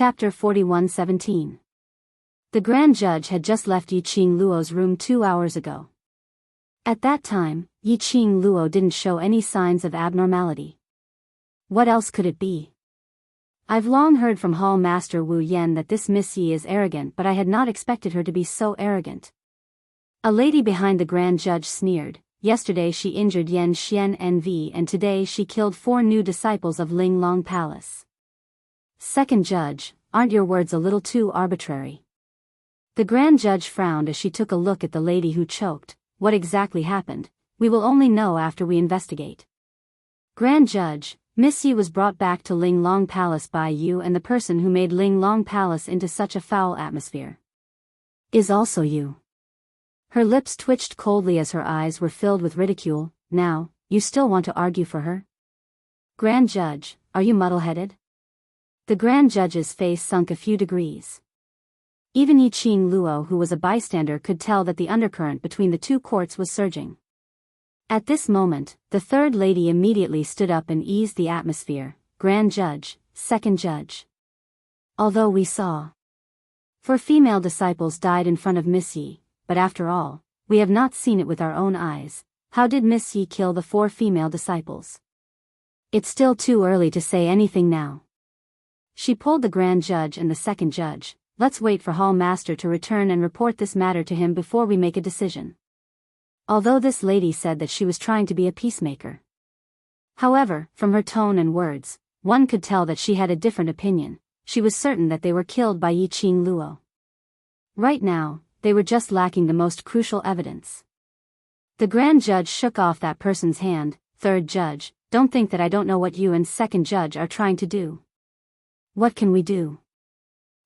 Chapter 41:17. The Grand Judge had just left Yiqing Luo's room 2 hours ago. At that time, Yiqing Luo didn't show any signs of abnormality. What else could it be? I've long heard from Hall Master Wu Yan that this Miss Yi is arrogant, but I had not expected her to be so arrogant. A lady behind the Grand Judge sneered. Yesterday she injured Yan Xian Nv and today she killed 4 new disciples of Ling Long Palace. Second Judge, aren't your words a little too arbitrary? The Grand Judge frowned as she took a look at the lady who choked. What exactly happened? We will only know after we investigate. Grand Judge, Miss Yi was brought back to Ling Long Palace by you, and the person who made Ling Long Palace into such a foul atmosphere is also you. Her lips twitched coldly as her eyes were filled with ridicule. Now, you still want to argue for her? Grand Judge, are you muddle-headed? The Grand Judge's face sunk a few degrees. Even Yiqing Luo, who was a bystander, could tell that the undercurrent between the two courts was surging. At this moment, the third lady immediately stood up and eased the atmosphere. Grand Judge, Second Judge. Although we saw 4 female disciples died in front of Miss Yi, but after all, we have not seen it with our own eyes. How did Miss Yi kill the 4 female disciples? It's still too early to say anything now. She pulled the Grand Judge and the Second Judge. Let's wait for Hall Master to return and report this matter to him before we make a decision. Although this lady said that she was trying to be a peacemaker. However, from her tone and words, one could tell that she had a different opinion. She was certain that they were killed by Yiqing Luo. Right now, they were just lacking the most crucial evidence. The Grand Judge shook off that person's hand. Third Judge, don't think that I don't know what you and Second Judge are trying to do. What can we do?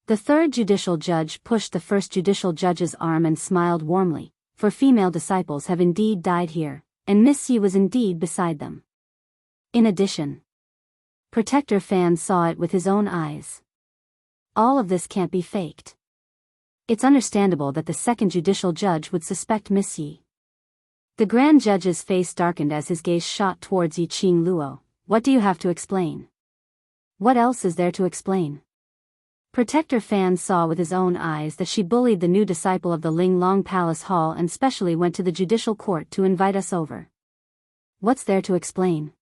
The third judicial judge pushed the first judicial judge's arm and smiled warmly. 4 female disciples have indeed died here, and Miss Yi was indeed beside them. In addition, Protector Fan saw it with his own eyes. All of this can't be faked. It's understandable that the second judicial judge would suspect Miss Yi. The Grand Judge's face darkened as his gaze shot towards Yiqing Luo. What do you have to explain? What else is there to explain? Protector Fan saw with his own eyes that she bullied the new disciple of the Ling Long Palace Hall and specially went to the judicial court to invite us over. What's there to explain?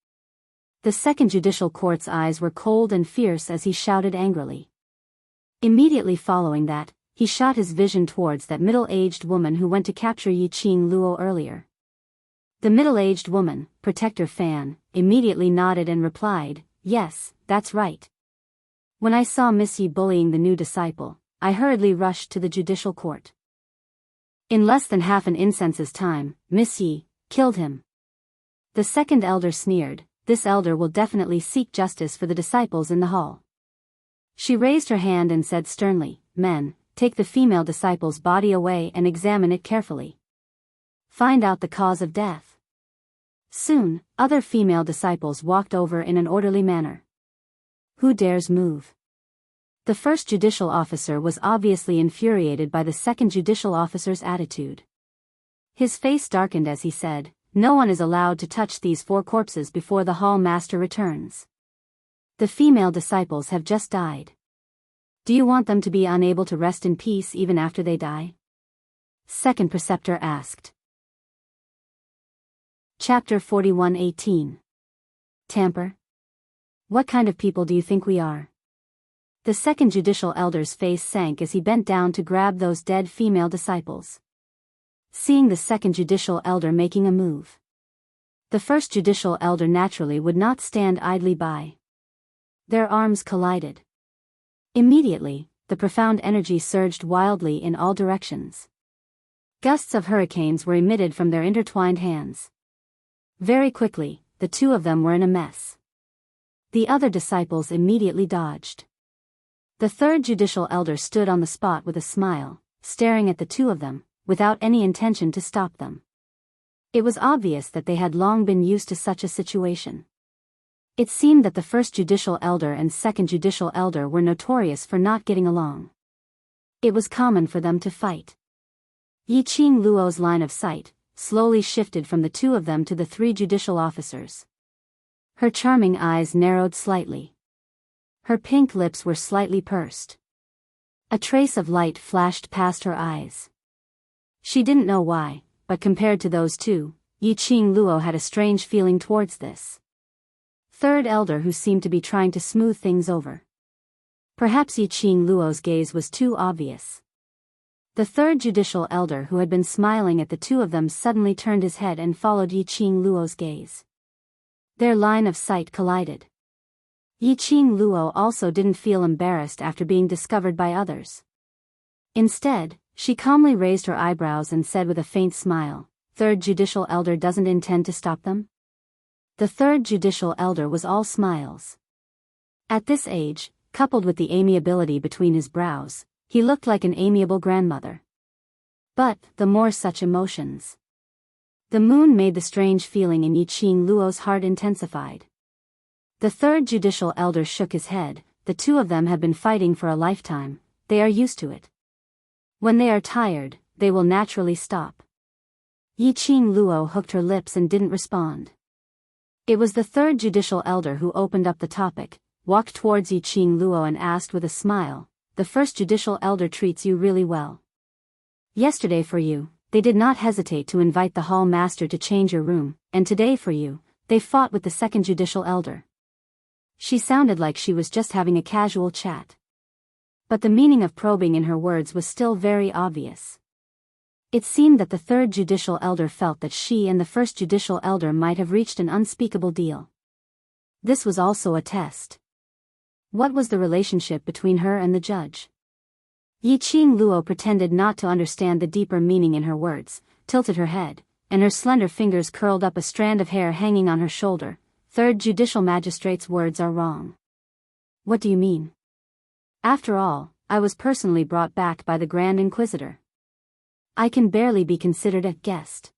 The second judicial court's eyes were cold and fierce as he shouted angrily. Immediately following that, he shot his vision towards that middle-aged woman who went to capture Yiqing Luo earlier. The middle-aged woman, Protector Fan, immediately nodded and replied, "Yes, that's right. When I saw Miss Yi bullying the new disciple, I hurriedly rushed to the judicial court. In less than half an incense's time, Miss Yi killed him." The second elder sneered. This elder will definitely seek justice for the disciples in the hall. She raised her hand and said sternly, "Men, take the female disciple's body away and examine it carefully. Find out the cause of death." Soon, other female disciples walked over in an orderly manner. Who dares move? The first judicial officer was obviously infuriated by the second judicial officer's attitude. His face darkened as he said, "No one is allowed to touch these 4 corpses before the hall master returns. The female disciples have just died. Do you want them to be unable to rest in peace even after they die?" Second preceptor asked. Chapter 41:18. Tamper? What kind of people do you think we are? The second judicial elder's face sank as he bent down to grab those dead female disciples. Seeing the second judicial elder making a move, the first judicial elder naturally would not stand idly by. Their arms collided. Immediately, the profound energy surged wildly in all directions. Gusts of hurricanes were emitted from their intertwined hands. Very quickly, the 2 of them were in a mess. The other disciples immediately dodged. The third judicial elder stood on the spot with a smile, staring at the 2 of them, without any intention to stop them. It was obvious that they had long been used to such a situation. It seemed that the first judicial elder and second judicial elder were notorious for not getting along. It was common for them to fight. Yiqing Luo's line of sight slowly shifted from the 2 of them to the 3 judicial officers. Her charming eyes narrowed slightly. Her pink lips were slightly pursed. A trace of light flashed past her eyes. She didn't know why, but compared to those two, Yiqing Luo had a strange feeling towards this third elder who seemed to be trying to smooth things over. Perhaps Yiqing Luo's gaze was too obvious. The third judicial elder who had been smiling at the two of them suddenly turned his head and followed Yiqing Luo's gaze. Their line of sight collided. Yiqing Luo also didn't feel embarrassed after being discovered by others. Instead, she calmly raised her eyebrows and said with a faint smile, "Third judicial elder doesn't intend to stop them?" The third judicial elder was all smiles. At this age, coupled with the amiability between his brows, he looked like an amiable grandmother. But, the more such emotions. The moon made the strange feeling in Yiqing Luo's heart intensified. The third judicial elder shook his head. The two of them have been fighting for a lifetime, they are used to it. When they are tired, they will naturally stop. Yiqing Luo hooked her lips and didn't respond. It was the third judicial elder who opened up the topic, walked towards Yiqing Luo and asked with a smile, "The first judicial elder treats you really well. Yesterday for you, they did not hesitate to invite the hall master to change your room, and today for you, they fought with the second judicial elder." She sounded like she was just having a casual chat. But the meaning of probing in her words was still very obvious. It seemed that the third judicial elder felt that she and the first judicial elder might have reached an unspeakable deal. This was also a test. What was the relationship between her and the judge? Yiqing Luo pretended not to understand the deeper meaning in her words, tilted her head, and her slender fingers curled up a strand of hair hanging on her shoulder. "Third judicial magistrate's words are wrong." "What do you mean?" "After all, I was personally brought back by the Grand Inquisitor. I can barely be considered a guest.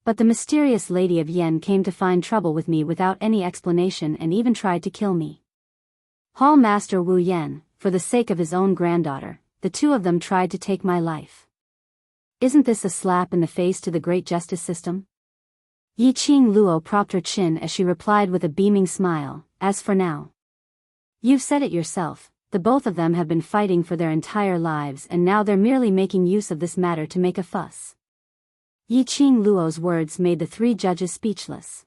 But the mysterious Lady of Yen came to find trouble with me without any explanation and even tried to kill me. Hall Master Wu Yen, for the sake of his own granddaughter, the two of them tried to take my life. Isn't this a slap in the face to the great justice system?" Yiqing Luo propped her chin as she replied with a beaming smile, "As for now. You've said it yourself. The both of them have been fighting for their entire lives and now they're merely making use of this matter to make a fuss." Yiqing Luo's words made the three judges speechless.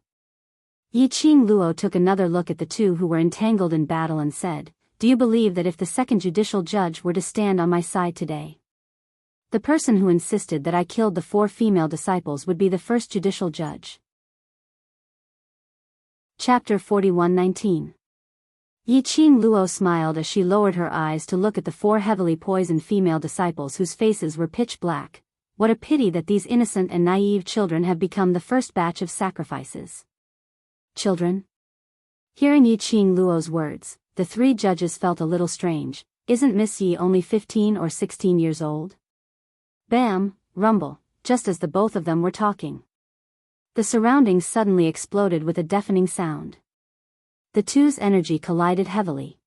Yiqing Luo took another look at the two who were entangled in battle and said, "Do you believe that if the second judicial judge were to stand on my side today, the person who insisted that I killed the 4 female disciples would be the first judicial judge?" Chapter 41:19. Yiqing Luo smiled as she lowered her eyes to look at the 4 heavily poisoned female disciples whose faces were pitch black. What a pity that these innocent and naive children have become the first batch of sacrifices. Children? Hearing Yiqing Luo's words, the 3 judges felt a little strange. Isn't Miss Yi only 15 or 16 years old? Bam, rumble, just as the both of them were talking. The surroundings suddenly exploded with a deafening sound. The two's energy collided heavily.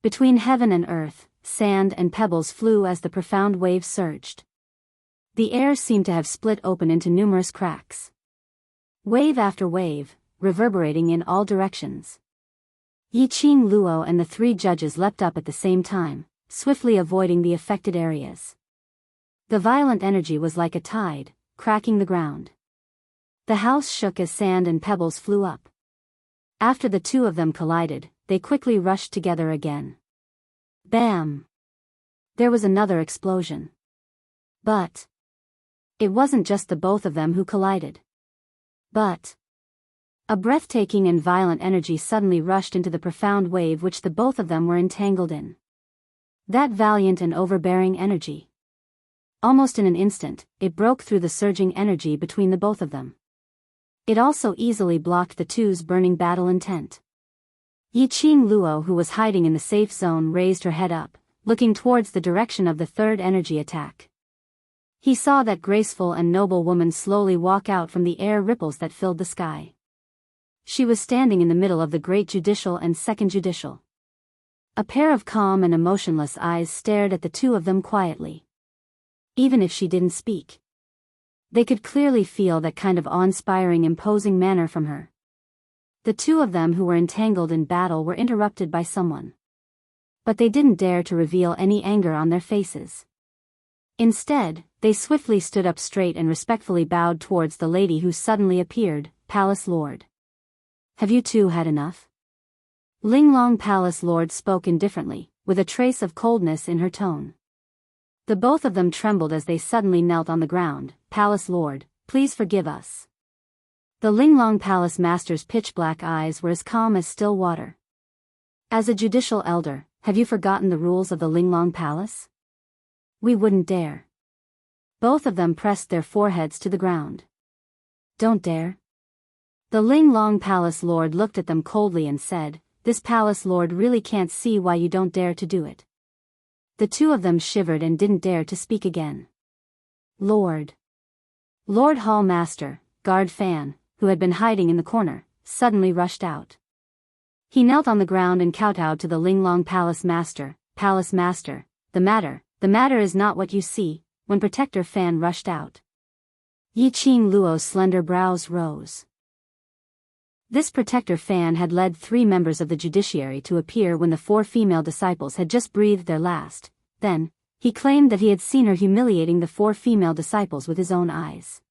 Between heaven and earth, sand and pebbles flew as the profound waves surged. The air seemed to have split open into numerous cracks. Wave after wave, reverberating in all directions. Yiqing Luo and the 3 judges leapt up at the same time, swiftly avoiding the affected areas. The violent energy was like a tide, cracking the ground. The house shook as sand and pebbles flew up. After the two of them collided, they quickly rushed together again. Bam! There was another explosion. But it wasn't just the both of them who collided. But a breathtaking and violent energy suddenly rushed into the profound wave which the both of them were entangled in. That valiant and overbearing energy. Almost in an instant, it broke through the surging energy between the both of them. It also easily blocked the two's burning battle intent. Yiqing Luo, who was hiding in the safe zone, raised her head up, looking towards the direction of the third energy attack. He saw that graceful and noble woman slowly walk out from the air ripples that filled the sky. She was standing in the middle of the great judicial and second judicial. A pair of calm and emotionless eyes stared at the two of them quietly. Even if she didn't speak, they could clearly feel that kind of awe-inspiring, imposing manner from her. The two of them who were entangled in battle were interrupted by someone. But they didn't dare to reveal any anger on their faces. Instead, they swiftly stood up straight and respectfully bowed towards the lady who suddenly appeared, Palace Lord. Have you two had enough? Linglong Palace Lord spoke indifferently, with a trace of coldness in her tone. The both of them trembled as they suddenly knelt on the ground. Palace Lord, please forgive us. The Linglong Palace Master's pitch-black eyes were as calm as still water. As a judicial elder, have you forgotten the rules of the Linglong Palace? We wouldn't dare. Both of them pressed their foreheads to the ground. Don't dare? The Linglong Palace Lord looked at them coldly and said, this Palace Lord really can't see why you don't dare to do it. The two of them shivered and didn't dare to speak again. Lord Hall Master, Guard Fan, who had been hiding in the corner, suddenly rushed out. He knelt on the ground and kowtowed to the Linglong Palace Master. Palace Master, the matter is not what you see. When Protector Fan rushed out, Yiqing Luo's slender brows rose. This Protector Fan had led 3 members of the judiciary to appear when the 4 female disciples had just breathed their last. Then, he claimed that he had seen her humiliating the 4 female disciples with his own eyes.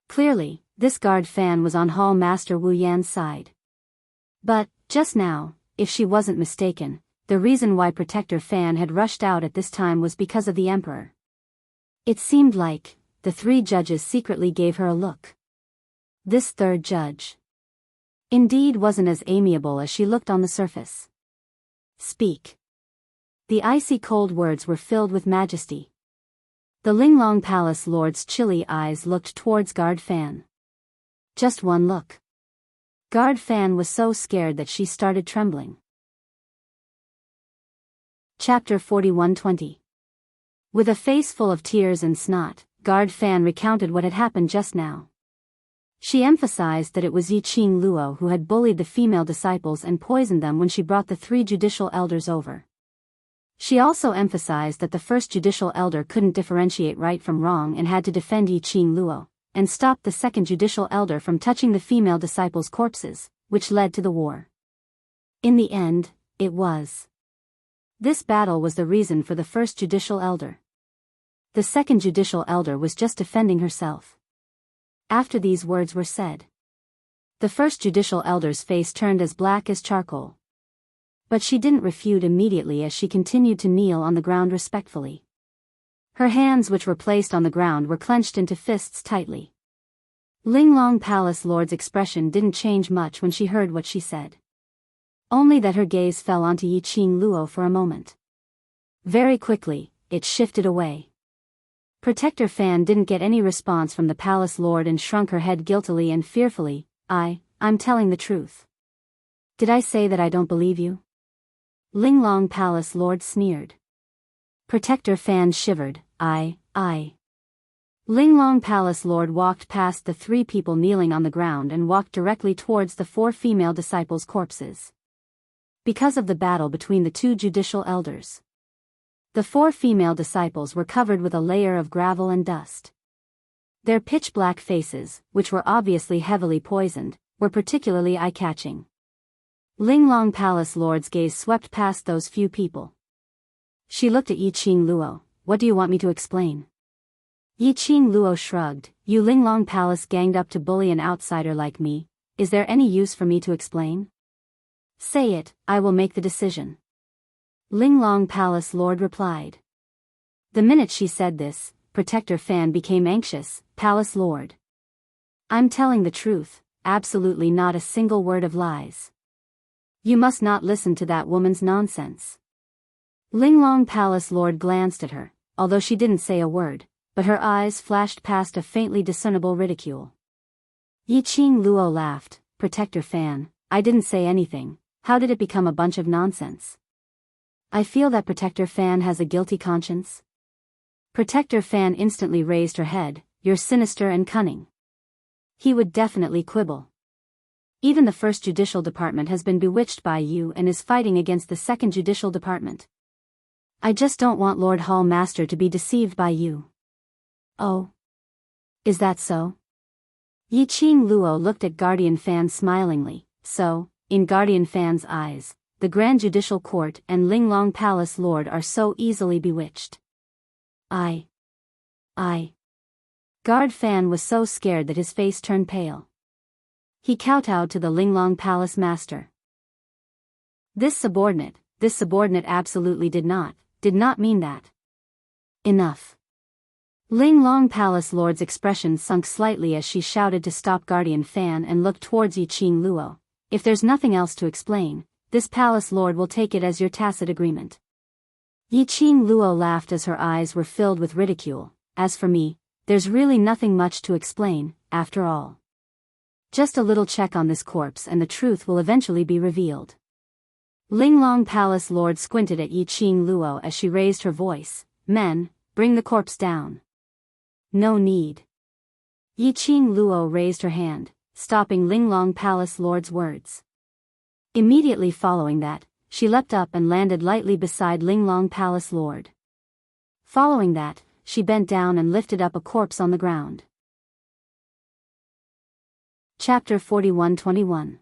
Clearly, this Guard Fan was on Hall Master Wu Yan's side. But, just now, if she wasn't mistaken, the reason why Protector Fan had rushed out at this time was because of the Emperor. It seemed like the 3 judges secretly gave her a look. This third judge indeed wasn't as amiable as she looked on the surface. Speak. The icy cold words were filled with majesty. The Linglong Palace Lord's chilly eyes looked towards Guard Fan. Just one look. Guard Fan was so scared that she started trembling. Chapter 41:20. With a face full of tears and snot, Guard Fan recounted what had happened just now. She emphasized that it was Yiqing Luo who had bullied the female disciples and poisoned them when she brought the 3 judicial elders over. She also emphasized that the first judicial elder couldn't differentiate right from wrong and had to defend Yiqing Luo, and stop the second judicial elder from touching the female disciples' corpses, which led to the war. In the end, it was. This battle was the reason for the first judicial elder. The second judicial elder was just defending herself. After these words were said, the first judicial elder's face turned as black as charcoal. But she didn't refute immediately as she continued to kneel on the ground respectfully. Her hands, which were placed on the ground, were clenched into fists tightly. Linglong Palace Lord's expression didn't change much when she heard what she said. Only that her gaze fell onto Yiqing Luo for a moment. Very quickly, it shifted away. Protector Fan didn't get any response from the Palace Lord and shrunk her head guiltily and fearfully. I'm telling the truth. Did I say that I don't believe you? Linglong Palace Lord sneered. Protector Fan shivered. Linglong Palace Lord walked past the 3 people kneeling on the ground and walked directly towards the 4 female disciples' corpses. Because of the battle between the 2 judicial elders, the 4 female disciples were covered with a layer of gravel and dust. Their pitch-black faces, which were obviously heavily poisoned, were particularly eye-catching. Linglong Palace Lord's gaze swept past those few people. She looked at Yiqing Luo. What do you want me to explain? Yiqing Luo shrugged. You Linglong Palace ganged up to bully an outsider like me. Is there any use for me to explain? Say it, I will make the decision. Linglong Palace Lord replied. The minute she said this, Protector Fan became anxious. Palace Lord, I'm telling the truth, absolutely not a single word of lies. You must not listen to that woman's nonsense. Linglong Palace Lord glanced at her, although she didn't say a word, but her eyes flashed past a faintly discernible ridicule. Yiqing Luo laughed. Protector Fan, I didn't say anything. How did it become a bunch of nonsense? I feel that Protector Fan has a guilty conscience. Protector Fan instantly raised her head. You're sinister and cunning. He would definitely quibble. Even the first judicial department has been bewitched by you and is fighting against the second judicial department. I just don't want Lord Hall Master to be deceived by you. Oh. Is that so? Yiqing Luo looked at Guardian Fan smilingly. So, in Guardian Fan's eyes, the Grand Judicial Court and Linglong Palace Lord are so easily bewitched. I. Guard Fan was so scared that his face turned pale. He kowtowed to the Linglong Palace Master. This subordinate absolutely did not mean that. Enough. Linglong Palace Lord's expression sunk slightly as she shouted to stop Guardian Fan and looked towards Yiqing Luo. If there's nothing else to explain, this Palace Lord will take it as your tacit agreement. Yiqing Luo laughed as her eyes were filled with ridicule. As for me, there's really nothing much to explain, after all. Just a little check on this corpse and the truth will eventually be revealed. Linglong Palace Lord squinted at Yiqing Luo as she raised her voice. Men, bring the corpse down. No need. Yiqing Luo raised her hand, stopping Linglong Palace Lord's words. Immediately following that, she leapt up and landed lightly beside Linglong Palace Lord. Following that, she bent down and lifted up a corpse on the ground. Chapter 41-21.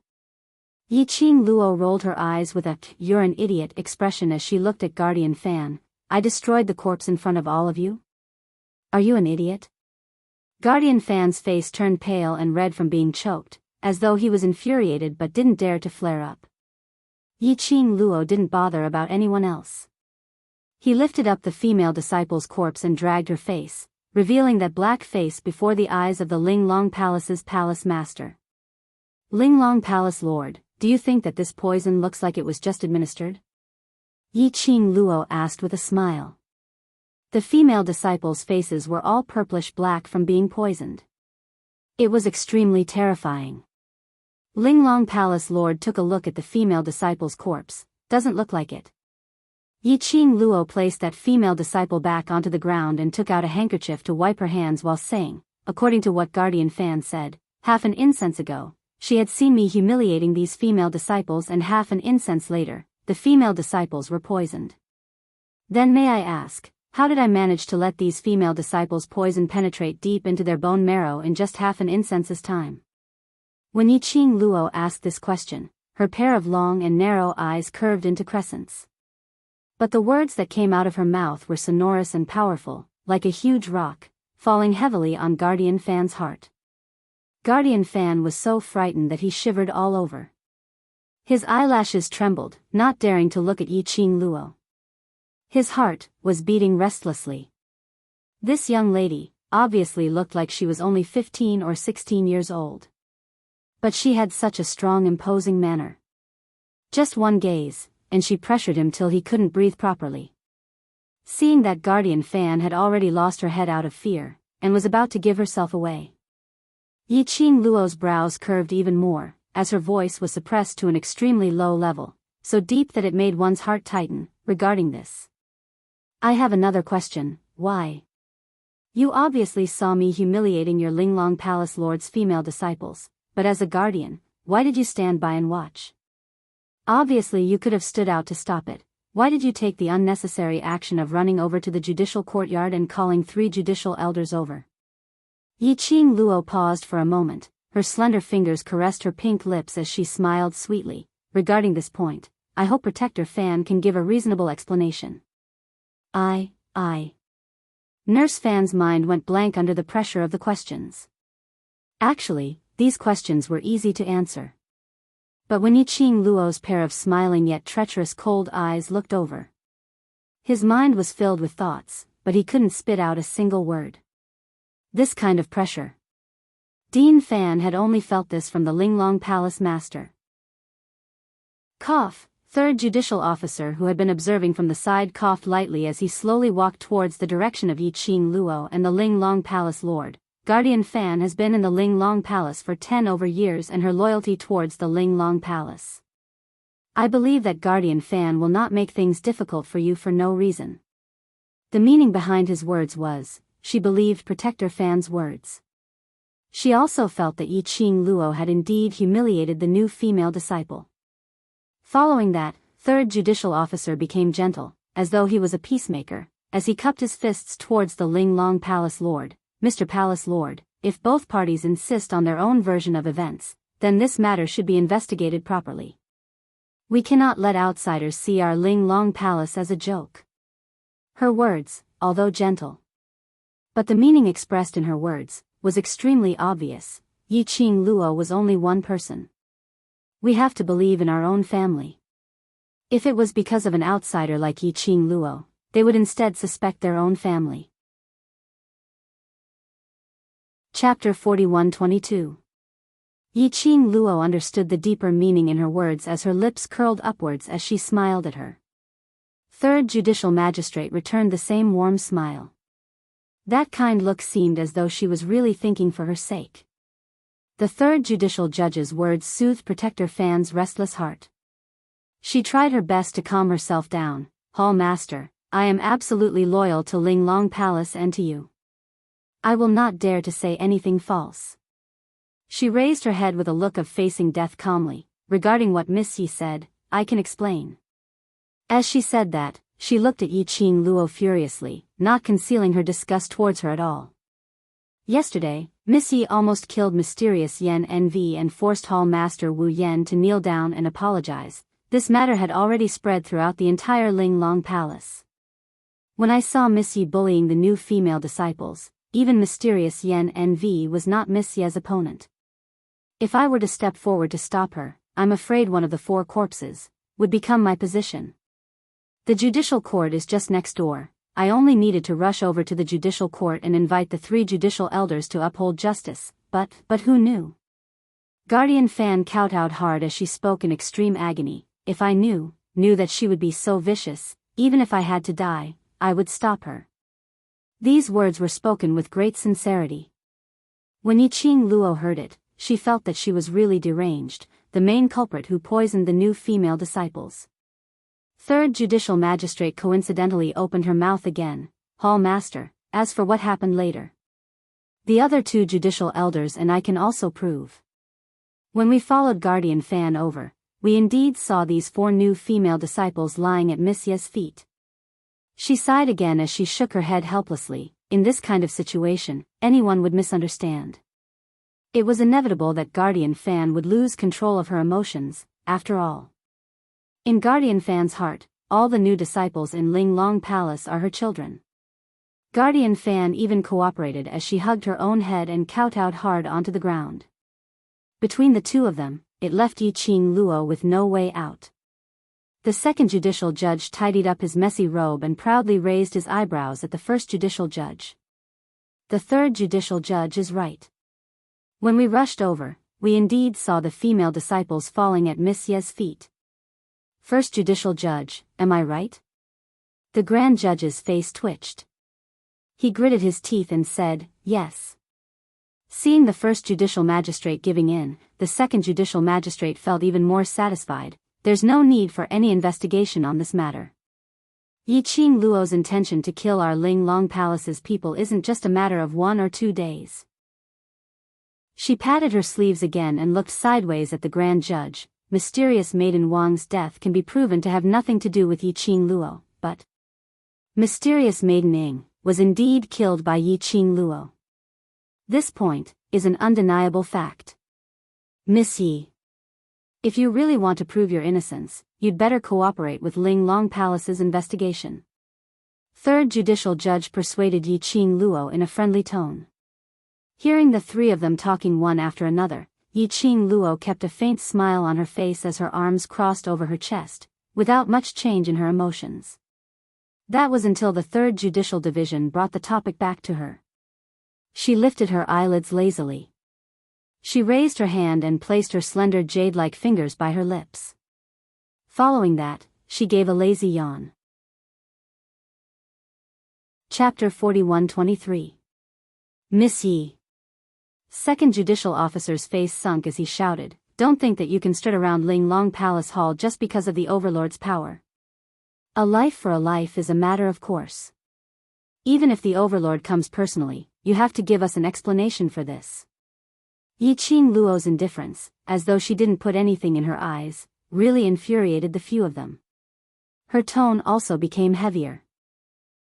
Yiqing Luo rolled her eyes with a "you're an idiot" expression as she looked at Guardian Fan. I destroyed the corpse in front of all of you? Are you an idiot? Guardian Fan's face turned pale and red from being choked, as though he was infuriated but didn't dare to flare up. Yiqing Luo didn't bother about anyone else. He lifted up the female disciple's corpse and dragged her face, revealing that black face before the eyes of the Linglong Palace's palace master. Linglong Palace Lord, do you think that this poison looks like it was just administered? Yiqing Luo asked with a smile. The female disciples' faces were all purplish-black from being poisoned. It was extremely terrifying. Linglong Palace Lord took a look at the female disciple's corpse. Doesn't look like it. Yiqing Luo placed that female disciple back onto the ground and took out a handkerchief to wipe her hands while saying, according to what Guardian Fan said, half an incense ago, she had seen me humiliating these female disciples, and half an incense later, the female disciples were poisoned. Then may I ask, how did I manage to let these female disciples' poison penetrate deep into their bone marrow in just half an incense's time? When Yiqing Luo asked this question, her pair of long and narrow eyes curved into crescents. But the words that came out of her mouth were sonorous and powerful, like a huge rock, falling heavily on Guardian Fan's heart. Guardian Fan was so frightened that he shivered all over. His eyelashes trembled, not daring to look at Yiqing Luo. His heart was beating restlessly. This young lady obviously looked like she was only 15 or 16 years old. But she had such a strong, imposing manner. Just one gaze, and she pressured him till he couldn't breathe properly. Seeing that Guardian Fan had already lost her head out of fear, and was about to give herself away. Yiqing Luo's brows curved even more, as her voice was suppressed to an extremely low level, so deep that it made one's heart tighten, regarding this. I have another question, why? You obviously saw me humiliating your Linglong Palace Lord's female disciples, but as a guardian, why did you stand by and watch? Obviously you could have stood out to stop it. Why did you take the unnecessary action of running over to the judicial courtyard and calling 3 judicial elders over? Yiqing Luo paused for a moment, her slender fingers caressed her pink lips as she smiled sweetly. Regarding this point, I hope Protector Fan can give a reasonable explanation. Nurse Fan's mind went blank under the pressure of the questions. Actually, these questions were easy to answer. But when Yiqing Luo's pair of smiling yet treacherous cold eyes looked over, his mind was filled with thoughts, but he couldn't spit out a single word. This kind of pressure. Dean Fan had only felt this from the Linglong Palace Master. Cough. Third judicial officer, who had been observing from the side, coughed lightly as he slowly walked towards the direction of Yiqing Luo and the Linglong Palace Lord. Guardian Fan has been in the Linglong Palace for 10 over years, and her loyalty towards the Linglong Palace. I believe that Guardian Fan will not make things difficult for you for no reason. The meaning behind his words was, she believed Protector Fan's words. She also felt that Yiqing Luo had indeed humiliated the new female disciple. Following that, third judicial officer became gentle, as though he was a peacemaker, as he cupped his fists towards the Linglong Palace Lord. Mr. Palace Lord, if both parties insist on their own version of events, then this matter should be investigated properly. We cannot let outsiders see our Ling Long Palace as a joke. Her words, although gentle, but the meaning expressed in her words, was extremely obvious. Yi Qing Luo was only one person. We have to believe in our own family. If it was because of an outsider like Yi Qing Luo, they would instead suspect their own family. Chapter 41-22. Yi Qing Luo understood the deeper meaning in her words as her lips curled upwards as she smiled at her. Third Judicial Magistrate returned the same warm smile. That kind look seemed as though she was really thinking for her sake. The third judicial judge's words soothed Protector Fan's restless heart. She tried her best to calm herself down. Hall Master, I am absolutely loyal to Ling Long Palace and to you. I will not dare to say anything false. She raised her head with a look of facing death calmly. Regarding what Miss Yi said, I can explain. As she said that, she looked at Yi Qing Luo furiously, not concealing her disgust towards her at all. Yesterday, Miss Yi almost killed Mysterious Yen Nv and forced Hall Master Wu Yen to kneel down and apologize. This matter had already spread throughout the entire Ling Long Palace. When I saw Miss Yi bullying the new female disciples, even Mysterious Yen Nv was not Miss Yi's opponent. If I were to step forward to stop her, I'm afraid one of the four corpses would become my position. The judicial court is just next door. I only needed to rush over to the judicial court and invite the 3 judicial elders to uphold justice, but who knew? Guardian Fan kowtowed hard as she spoke in extreme agony. If I knew that she would be so vicious, even if I had to die, I would stop her. These words were spoken with great sincerity. When Yi Qing Luo heard it, she felt that she was really deranged, the main culprit who poisoned the new female disciples. Third Judicial Magistrate coincidentally opened her mouth again. Hall Master, as for what happened later, the other 2 judicial elders and I can also prove. When we followed Guardian Fan over, we indeed saw these 4 new female disciples lying at Miss Ye's feet. She sighed again as she shook her head helplessly. In this kind of situation, anyone would misunderstand. It was inevitable that Guardian Fan would lose control of her emotions, after all. In Guardian Fan's heart, all the new disciples in Ling Long Palace are her children. Guardian Fan even cooperated as she hugged her own head and kowtowed hard onto the ground. Between the 2 of them, it left Yi Qing Luo with no way out. The second judicial judge tidied up his messy robe and proudly raised his eyebrows at the first judicial judge. The third judicial judge is right. When we rushed over, we indeed saw the female disciples falling at Miss Ye's feet. First judicial judge, am I right? The grand judge's face twitched. He gritted his teeth and said, yes. Seeing the first judicial magistrate giving in, the second judicial magistrate felt even more satisfied. There's no need for any investigation on this matter. Yi Qing Luo's intention to kill our Ling Long Palace's people isn't just a matter of 1 or 2 days. She patted her sleeves again and looked sideways at the grand judge. Mysterious Maiden Wang's death can be proven to have nothing to do with Yi Qing Luo, but Mysterious Maiden Ying was indeed killed by Yi Qing Luo. This point is an undeniable fact. Miss Yi, if you really want to prove your innocence, you'd better cooperate with Ling Long Palace's investigation. Third Judicial Judge persuaded Yi Qing Luo in a friendly tone. Hearing the 3 of them talking one after another, Yi Qing Luo kept a faint smile on her face as her arms crossed over her chest, without much change in her emotions. That was until the 3rd Judicial Division brought the topic back to her. She lifted her eyelids lazily. She raised her hand and placed her slender jade-like fingers by her lips. Following that, she gave a lazy yawn. Chapter 41-23. Miss Yi. Second Judicial Officer's face sunk as he shouted, "Don't think that you can strut around Ling Long Palace Hall just because of the Overlord's power. A life for a life is a matter of course. Even if the Overlord comes personally, you have to give us an explanation for this." Yi Qing Luo's indifference, as though she didn't put anything in her eyes, really infuriated the few of them. Her tone also became heavier.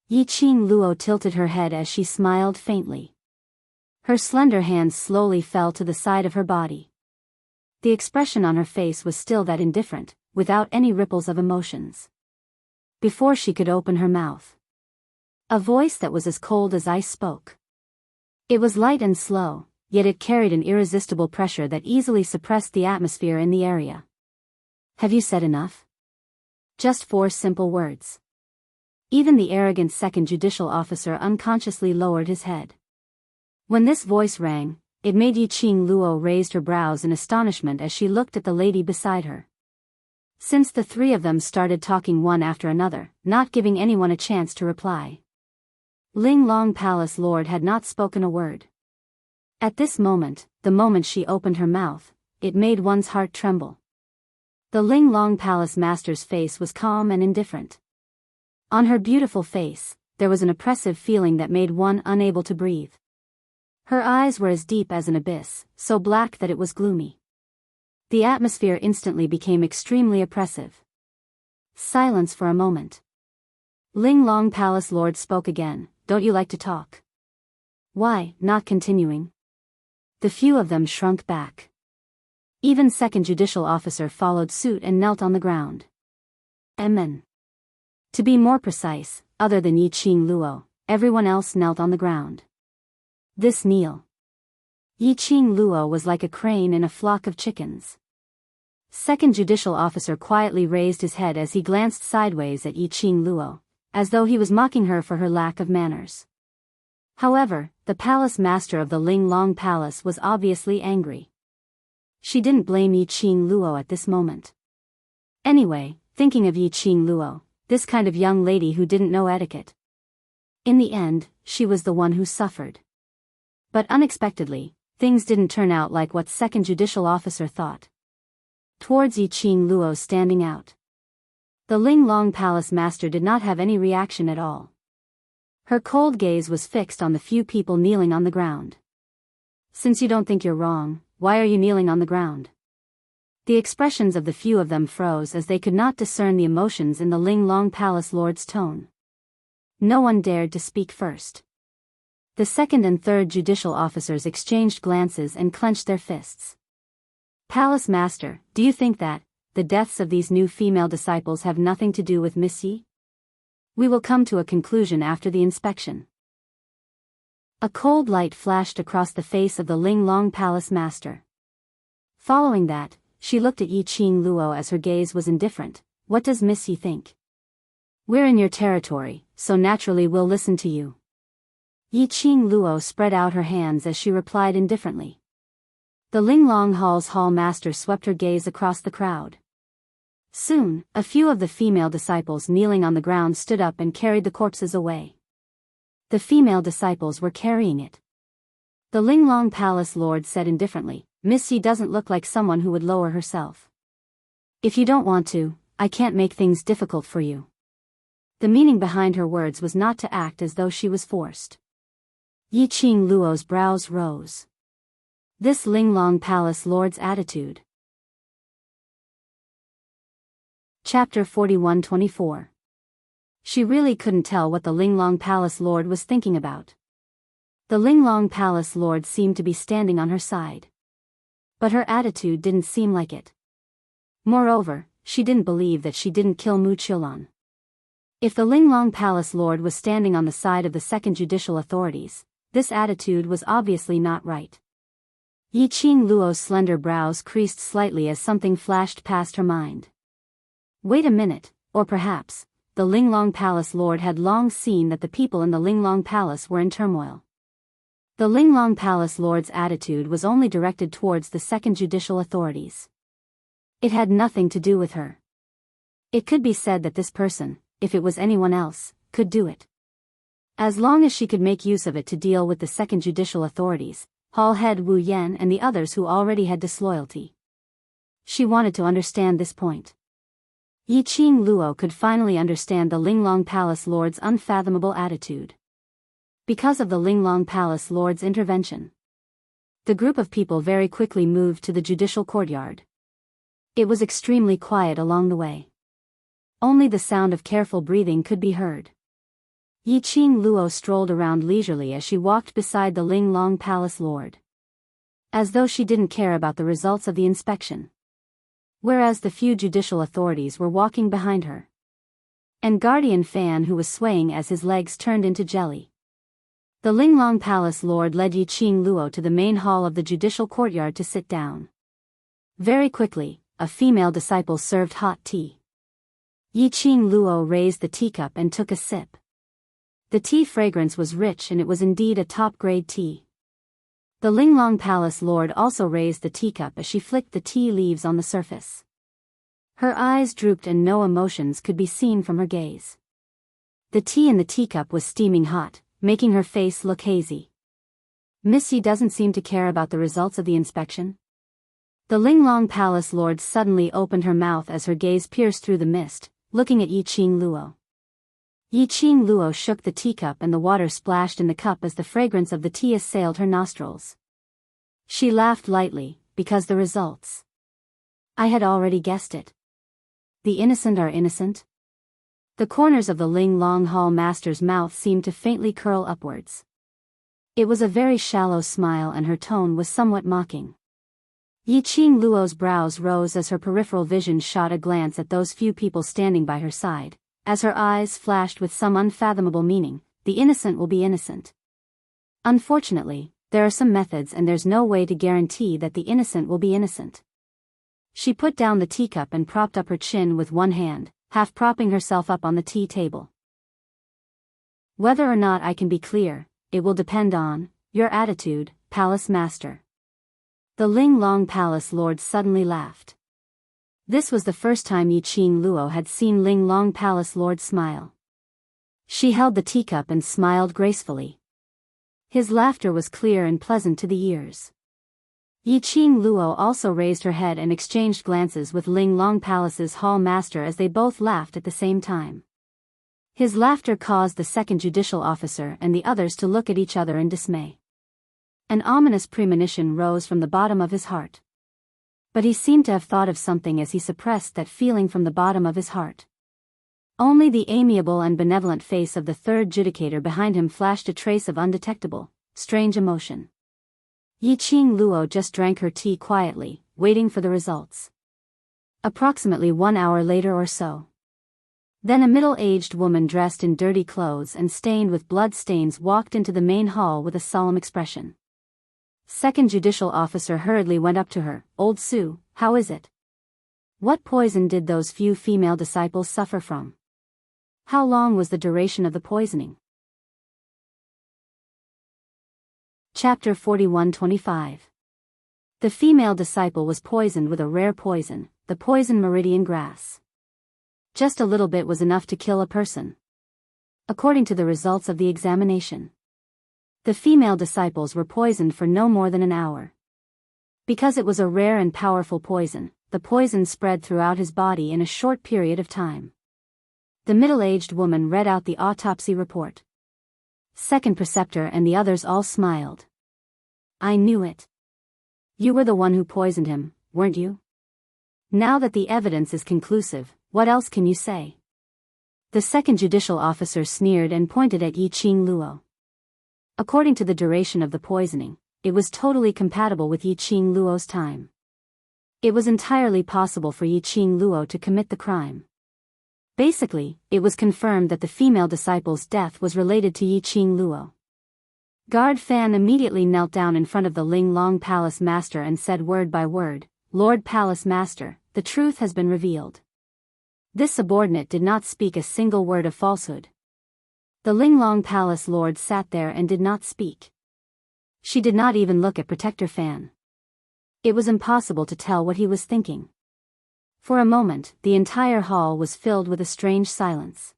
Yi Qing Luo tilted her head as she smiled faintly. Her slender hands slowly fell to the side of her body. The expression on her face was still that indifferent, without any ripples of emotions. Before she could open her mouth, a voice that was as cold as ice spoke. It was light and slow, yet it carried an irresistible pressure that easily suppressed the atmosphere in the area. Have you said enough? Just 4 simple words. Even the arrogant second judicial officer unconsciously lowered his head. When this voice rang, it made Yiqing Luo raise her brows in astonishment as she looked at the lady beside her. Since the 3 of them started talking one after another, not giving anyone a chance to reply, Ling Long Palace Lord had not spoken a word. At this moment, the moment she opened her mouth, it made one's heart tremble. The Ling Long Palace Master's face was calm and indifferent. On her beautiful face, there was an oppressive feeling that made one unable to breathe. Her eyes were as deep as an abyss, so black that it was gloomy. The atmosphere instantly became extremely oppressive. Silence for a moment. Ling Long Palace Lord spoke again. Don't you like to talk? Why, not continuing? The few of them shrunk back. Even second judicial officer followed suit and knelt on the ground. Amen. To be more precise, other than Yiqing Luo, everyone else knelt on the ground. This kneel. Yiqing Luo was like a crane in a flock of chickens. Second judicial officer quietly raised his head as he glanced sideways at Yiqing Luo, as though he was mocking her for her lack of manners. However, the palace master of the Ling Long Palace was obviously angry. She didn't blame Yiqing Luo at this moment. Anyway, thinking of Yiqing Luo, this kind of young lady who didn't know etiquette. In the end, she was the one who suffered. But unexpectedly, things didn't turn out like what second judicial officer thought. Towards Yiqing Luo standing out, the Ling Long Palace Master did not have any reaction at all. Her cold gaze was fixed on the few people kneeling on the ground. Since you don't think you're wrong, why are you kneeling on the ground? The expressions of the few of them froze as they could not discern the emotions in the Ling Long Palace Lord's tone. No one dared to speak first. The second and third judicial officers exchanged glances and clenched their fists. Palace Master, do you think that the deaths of these new female disciples have nothing to do with Miss Yi? We will come to a conclusion after the inspection. A cold light flashed across the face of the Ling Long Palace Master. Following that, she looked at Yiqing Luo as her gaze was indifferent. What does Miss Yi think? We're in your territory, so naturally we'll listen to you. Yiqing Luo spread out her hands as she replied indifferently. The Ling Long Hall's hall master swept her gaze across the crowd. Soon, a few of the female disciples kneeling on the ground stood up and carried the corpses away. The female disciples were carrying it. The Ling Long Palace Lord said indifferently, Miss Yi doesn't look like someone who would lower herself. If you don't want to, I can't make things difficult for you. The meaning behind her words was not to act as though she was forced. Yiqing Luo's brows rose. This Ling Long Palace Lord's attitude. Chapter 41-24. She really couldn't tell what the Ling Long Palace Lord was thinking about. The Ling Long Palace Lord seemed to be standing on her side. But her attitude didn't seem like it. Moreover, she didn't believe that she didn't kill Mu Qilan. If the Ling Long Palace Lord was standing on the side of the second judicial authorities, this attitude was obviously not right. Yiqing Luo's slender brows creased slightly as something flashed past her mind. Wait a minute, or perhaps, the Ling Long Palace Lord had long seen that the people in the Ling Long Palace were in turmoil. The Ling Long Palace Lord's attitude was only directed towards the second judicial authorities. It had nothing to do with her. It could be said that this person, if it was anyone else, could do it. As long as she could make use of it to deal with the second judicial authorities, Hall head Wu Yan and the others who already had disloyalty. She wanted to understand this point. Yiqing Luo could finally understand the Ling Long Palace Lord's unfathomable attitude. Because of the Ling Long Palace Lord's intervention, the group of people very quickly moved to the judicial courtyard. It was extremely quiet along the way. Only the sound of careful breathing could be heard. Yiqing Luo strolled around leisurely as she walked beside the Ling Long Palace Lord. as though she didn't care about the results of the inspection. Whereas the few judicial authorities were walking behind her. And Guardian Fan, who was swaying as his legs turned into jelly. The Linglong Palace Lord led Yi Qing Luo to the main hall of the judicial courtyard to sit down. Very quickly, a female disciple served hot tea. Yi Qing Luo raised the teacup and took a sip. The tea fragrance was rich, and it was indeed a top-grade tea. The Linglong Palace Lord also raised the teacup as she flicked the tea leaves on the surface. Her eyes drooped and no emotions could be seen from her gaze. The tea in the teacup was steaming hot, making her face look hazy. Miss Yi doesn't seem to care about the results of the inspection. The Linglong Palace Lord suddenly opened her mouth as her gaze pierced through the mist, looking at Yi Qing Luo. Yi Qing Luo shook the teacup and the water splashed in the cup as the fragrance of the tea assailed her nostrils. She laughed lightly, because the results. I had already guessed it. The innocent are innocent. The corners of the Linglong Hall Master's mouth seemed to faintly curl upwards. It was a very shallow smile and her tone was somewhat mocking. Yi Qing Luo's brows rose as her peripheral vision shot a glance at those few people standing by her side, as her eyes flashed with some unfathomable meaning. The innocent will be innocent. Unfortunately, there are some methods and there's no way to guarantee that the innocent will be innocent. She put down the teacup and propped up her chin with one hand, half propping herself up on the tea table. Whether or not I can be clear, it will depend on your attitude, Palace Master. The Linglong Palace Lord suddenly laughed. This was the first time Yi Qing Luo had seen Linglong Palace Lord smile. She held the teacup and smiled gracefully. His laughter was clear and pleasant to the ears. Yi Qing Luo also raised her head and exchanged glances with Linglong Palace's hall master as they both laughed at the same time. His laughter caused the second judicial officer and the others to look at each other in dismay. An ominous premonition rose from the bottom of his heart. But he seemed to have thought of something as he suppressed that feeling from the bottom of his heart. Only the amiable and benevolent face of the third judicator behind him flashed a trace of undetectable, strange emotion. Yi Qing Luo just drank her tea quietly, waiting for the results. Approximately 1 hour later or so. Then a middle-aged woman dressed in dirty clothes and stained with blood stains walked into the main hall with a solemn expression. Second judicial officer hurriedly went up to her. Old Sue, how is it? What poison did those few female disciples suffer from? How long was the duration of the poisoning? Chapter 41-25. The female disciple was poisoned with a rare poison, the poison meridian grass. Just a little bit was enough to kill a person. According to the results of the examination, the female disciples were poisoned for no more than an hour. Because it was a rare and powerful poison, the poison spread throughout his body in a short period of time. The middle-aged woman read out the autopsy report. Second preceptor and the others all smiled. I knew it. You were the one who poisoned him, weren't you? Now that the evidence is conclusive, what else can you say? The second judicial officer sneered and pointed at Yi Qing Luo. According to the duration of the poisoning, it was totally compatible with Yi Qing Luo's time. It was entirely possible for Yi Qing Luo to commit the crime. Basically, it was confirmed that the female disciple's death was related to Yi Qing Luo. Guard Fan immediately knelt down in front of the Linglong Palace Master and said word by word, Lord Palace Master, the truth has been revealed. This subordinate did not speak a single word of falsehood. The Linglong Palace Lord sat there and did not speak. She did not even look at Protector Fan. It was impossible to tell what he was thinking. For a moment, the entire hall was filled with a strange silence.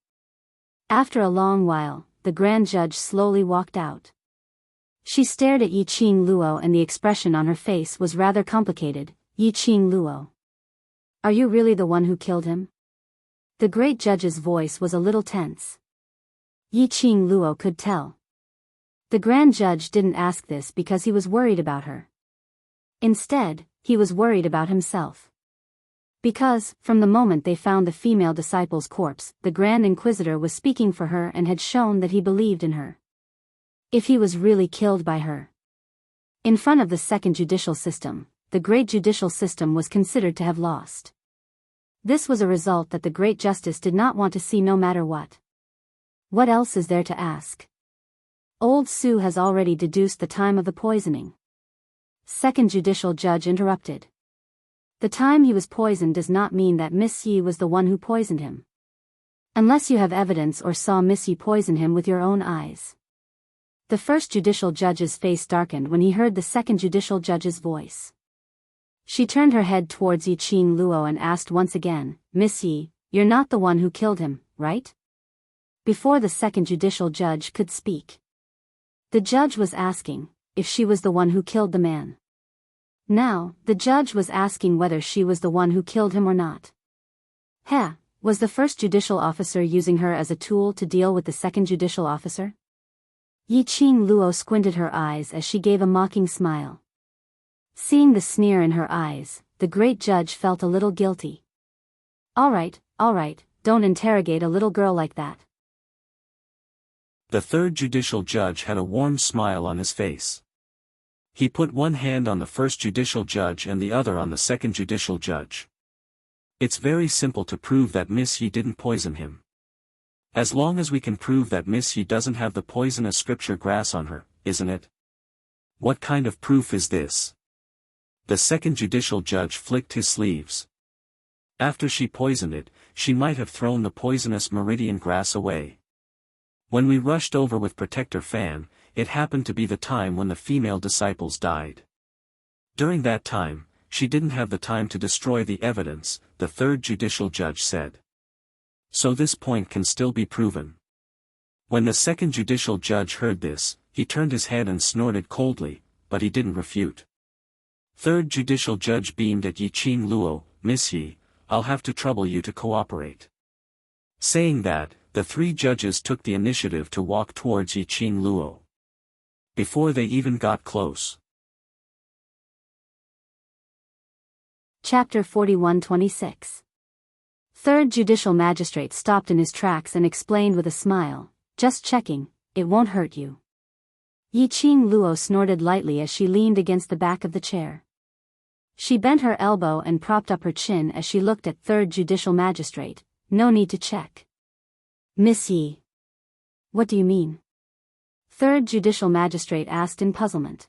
After a long while, the Grand Judge slowly walked out. She stared at Yi Qing Luo and the expression on her face was rather complicated. Yi Qing Luo. Are you really the one who killed him? The great judge's voice was a little tense. Yi Qing Luo could tell. The Grand Judge didn't ask this because he was worried about her. Instead, he was worried about himself. Because, from the moment they found the female disciple's corpse, the Grand Inquisitor was speaking for her and had shown that he believed in her. If he was really killed by her. In front of the second judicial system, the great judicial system was considered to have lost. This was a result that the great justice did not want to see no matter what. What else is there to ask? Old Sue has already deduced the time of the poisoning. Second judicial judge interrupted. The time he was poisoned does not mean that Miss Yi was the one who poisoned him. Unless you have evidence or saw Miss Yi poison him with your own eyes. The first judicial judge's face darkened when he heard the second judicial judge's voice. She turned her head towards Yi-Ching Luo and asked once again, Miss Yi, you're not the one who killed him, right? Before the second judicial judge could speak. The judge was asking if she was the one who killed the man. Now, the judge was asking whether she was the one who killed him or not. Was the first judicial officer using her as a tool to deal with the second judicial officer? Yi-Ching Luo squinted her eyes as she gave a mocking smile. Seeing the sneer in her eyes, the great judge felt a little guilty. All right, don't interrogate a little girl like that. The third judicial judge had a warm smile on his face. He put one hand on the first judicial judge and the other on the second judicial judge. It's very simple to prove that Miss Yi didn't poison him. As long as we can prove that Miss Yi doesn't have the poisonous scripture grass on her, isn't it? What kind of proof is this? The second judicial judge flicked his sleeves. After she poisoned it, she might have thrown the poisonous meridian grass away. When we rushed over with Protector Fan, it happened to be the time when the female disciples died. During that time, she didn't have the time to destroy the evidence, the third judicial judge said. So this point can still be proven. When the second judicial judge heard this, he turned his head and snorted coldly, but he didn't refute. Third judicial judge beamed at Yi-Ching Luo, Miss Yi, I'll have to trouble you to cooperate. Saying that, the three judges took the initiative to walk towards Yi-Ching Luo. Before they even got close. Chapter 41-26. Third judicial magistrate stopped in his tracks and explained with a smile, just checking, it won't hurt you. Yi-Ching Luo snorted lightly as she leaned against the back of the chair. She bent her elbow and propped up her chin as she looked at third judicial magistrate, no need to check. Miss Yi. What do you mean? Third judicial magistrate asked in puzzlement.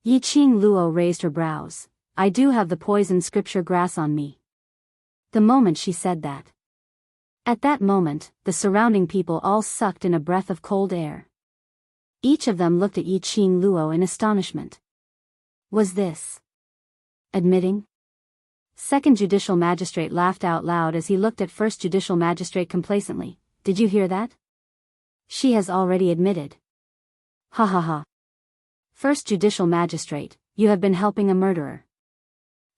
Yi-Ching Luo raised her brows. I do have the poison scripture grass on me. The moment she said that. At that moment, the surrounding people all sucked in a breath of cold air. Each of them looked at Yi-Ching Luo in astonishment. Was this admitting? Second judicial magistrate laughed out loud as he looked at first judicial magistrate complacently. Did you hear that? She has already admitted. Ha ha ha. First judicial magistrate, you have been helping a murderer.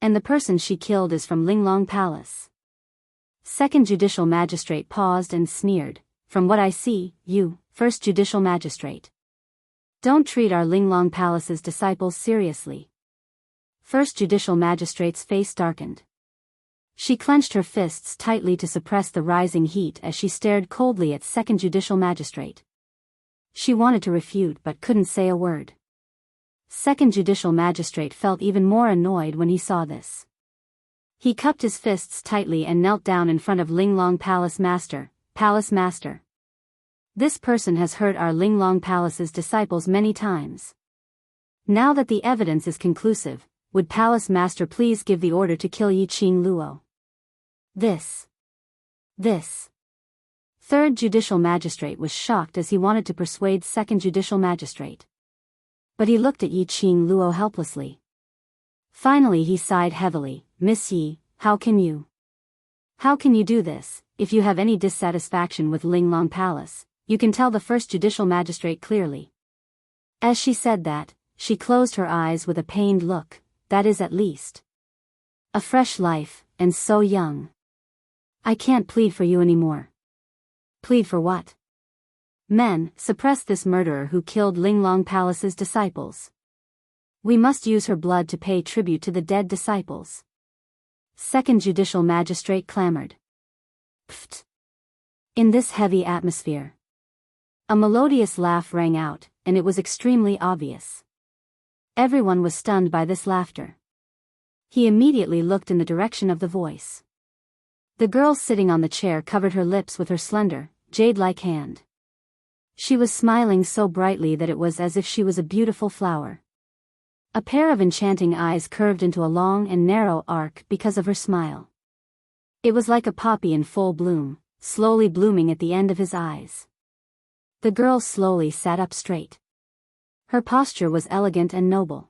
And the person she killed is from Linglong Palace. Second judicial magistrate paused and sneered. From what I see, you, first judicial magistrate, don't treat our Linglong Palace's disciples seriously. First judicial magistrate's face darkened. She clenched her fists tightly to suppress the rising heat as she stared coldly at second judicial magistrate. She wanted to refute but couldn't say a word. Second judicial magistrate felt even more annoyed when he saw this. He cupped his fists tightly and knelt down in front of Linglong Palace Master. Palace Master. This person has hurt our Linglong Palace's disciples many times. Now that the evidence is conclusive, would Palace Master please give the order to kill Yi-Ching Luo? This. Third judicial magistrate was shocked as he wanted to persuade second judicial magistrate. But he looked at Yi-Ching Luo helplessly. Finally he sighed heavily. Miss Yi, how can you do this? If you have any dissatisfaction with Linglong Palace, you can tell the first judicial magistrate clearly. As she said that, she closed her eyes with a pained look. That is at least a fresh life, and so young. I can't plead for you anymore. Plead for what? Men, suppress this murderer who killed Linglong Palace's disciples. We must use her blood to pay tribute to the dead disciples. Second judicial magistrate clamored. Pfft. In this heavy atmosphere. A melodious laugh rang out, and it was extremely obvious. Everyone was stunned by this laughter. He immediately looked in the direction of the voice. The girl sitting on the chair covered her lips with her slender, jade-like hand. She was smiling so brightly that it was as if she was a beautiful flower. A pair of enchanting eyes curved into a long and narrow arc because of her smile. It was like a poppy in full bloom, slowly blooming at the end of his eyes. The girl slowly sat up straight. Her posture was elegant and noble.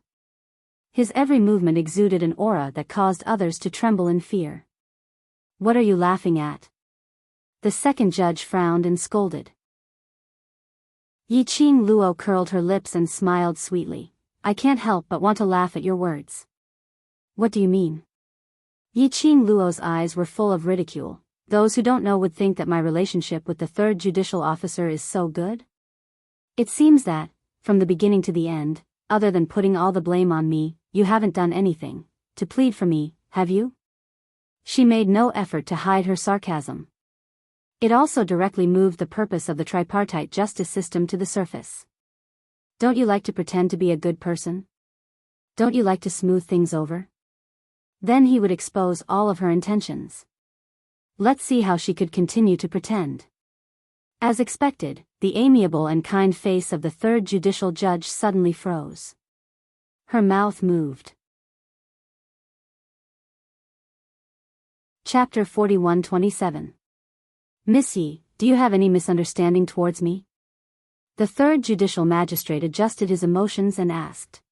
His every movement exuded an aura that caused others to tremble in fear. "What are you laughing at?" The second judge frowned and scolded. Yiqing Luo curled her lips and smiled sweetly. "I can't help but want to laugh at your words." "What do you mean?" Yiqing Luo's eyes were full of ridicule. "Those who don't know would think that my relationship with the third judicial officer is so good? It seems that, from the beginning to the end, other than putting all the blame on me, you haven't done anything to plead for me, have you?" She made no effort to hide her sarcasm. It also directly moved the purpose of the tripartite justice system to the surface. "Don't you like to pretend to be a good person? Don't you like to smooth things over?" Then he would expose all of her intentions. Let's see how she could continue to pretend. As expected, the amiable and kind face of the third judicial judge suddenly froze. Her mouth moved. Chapter 41-27. "Miss Yi, do you have any misunderstanding towards me?" The third judicial magistrate adjusted his emotions and asked.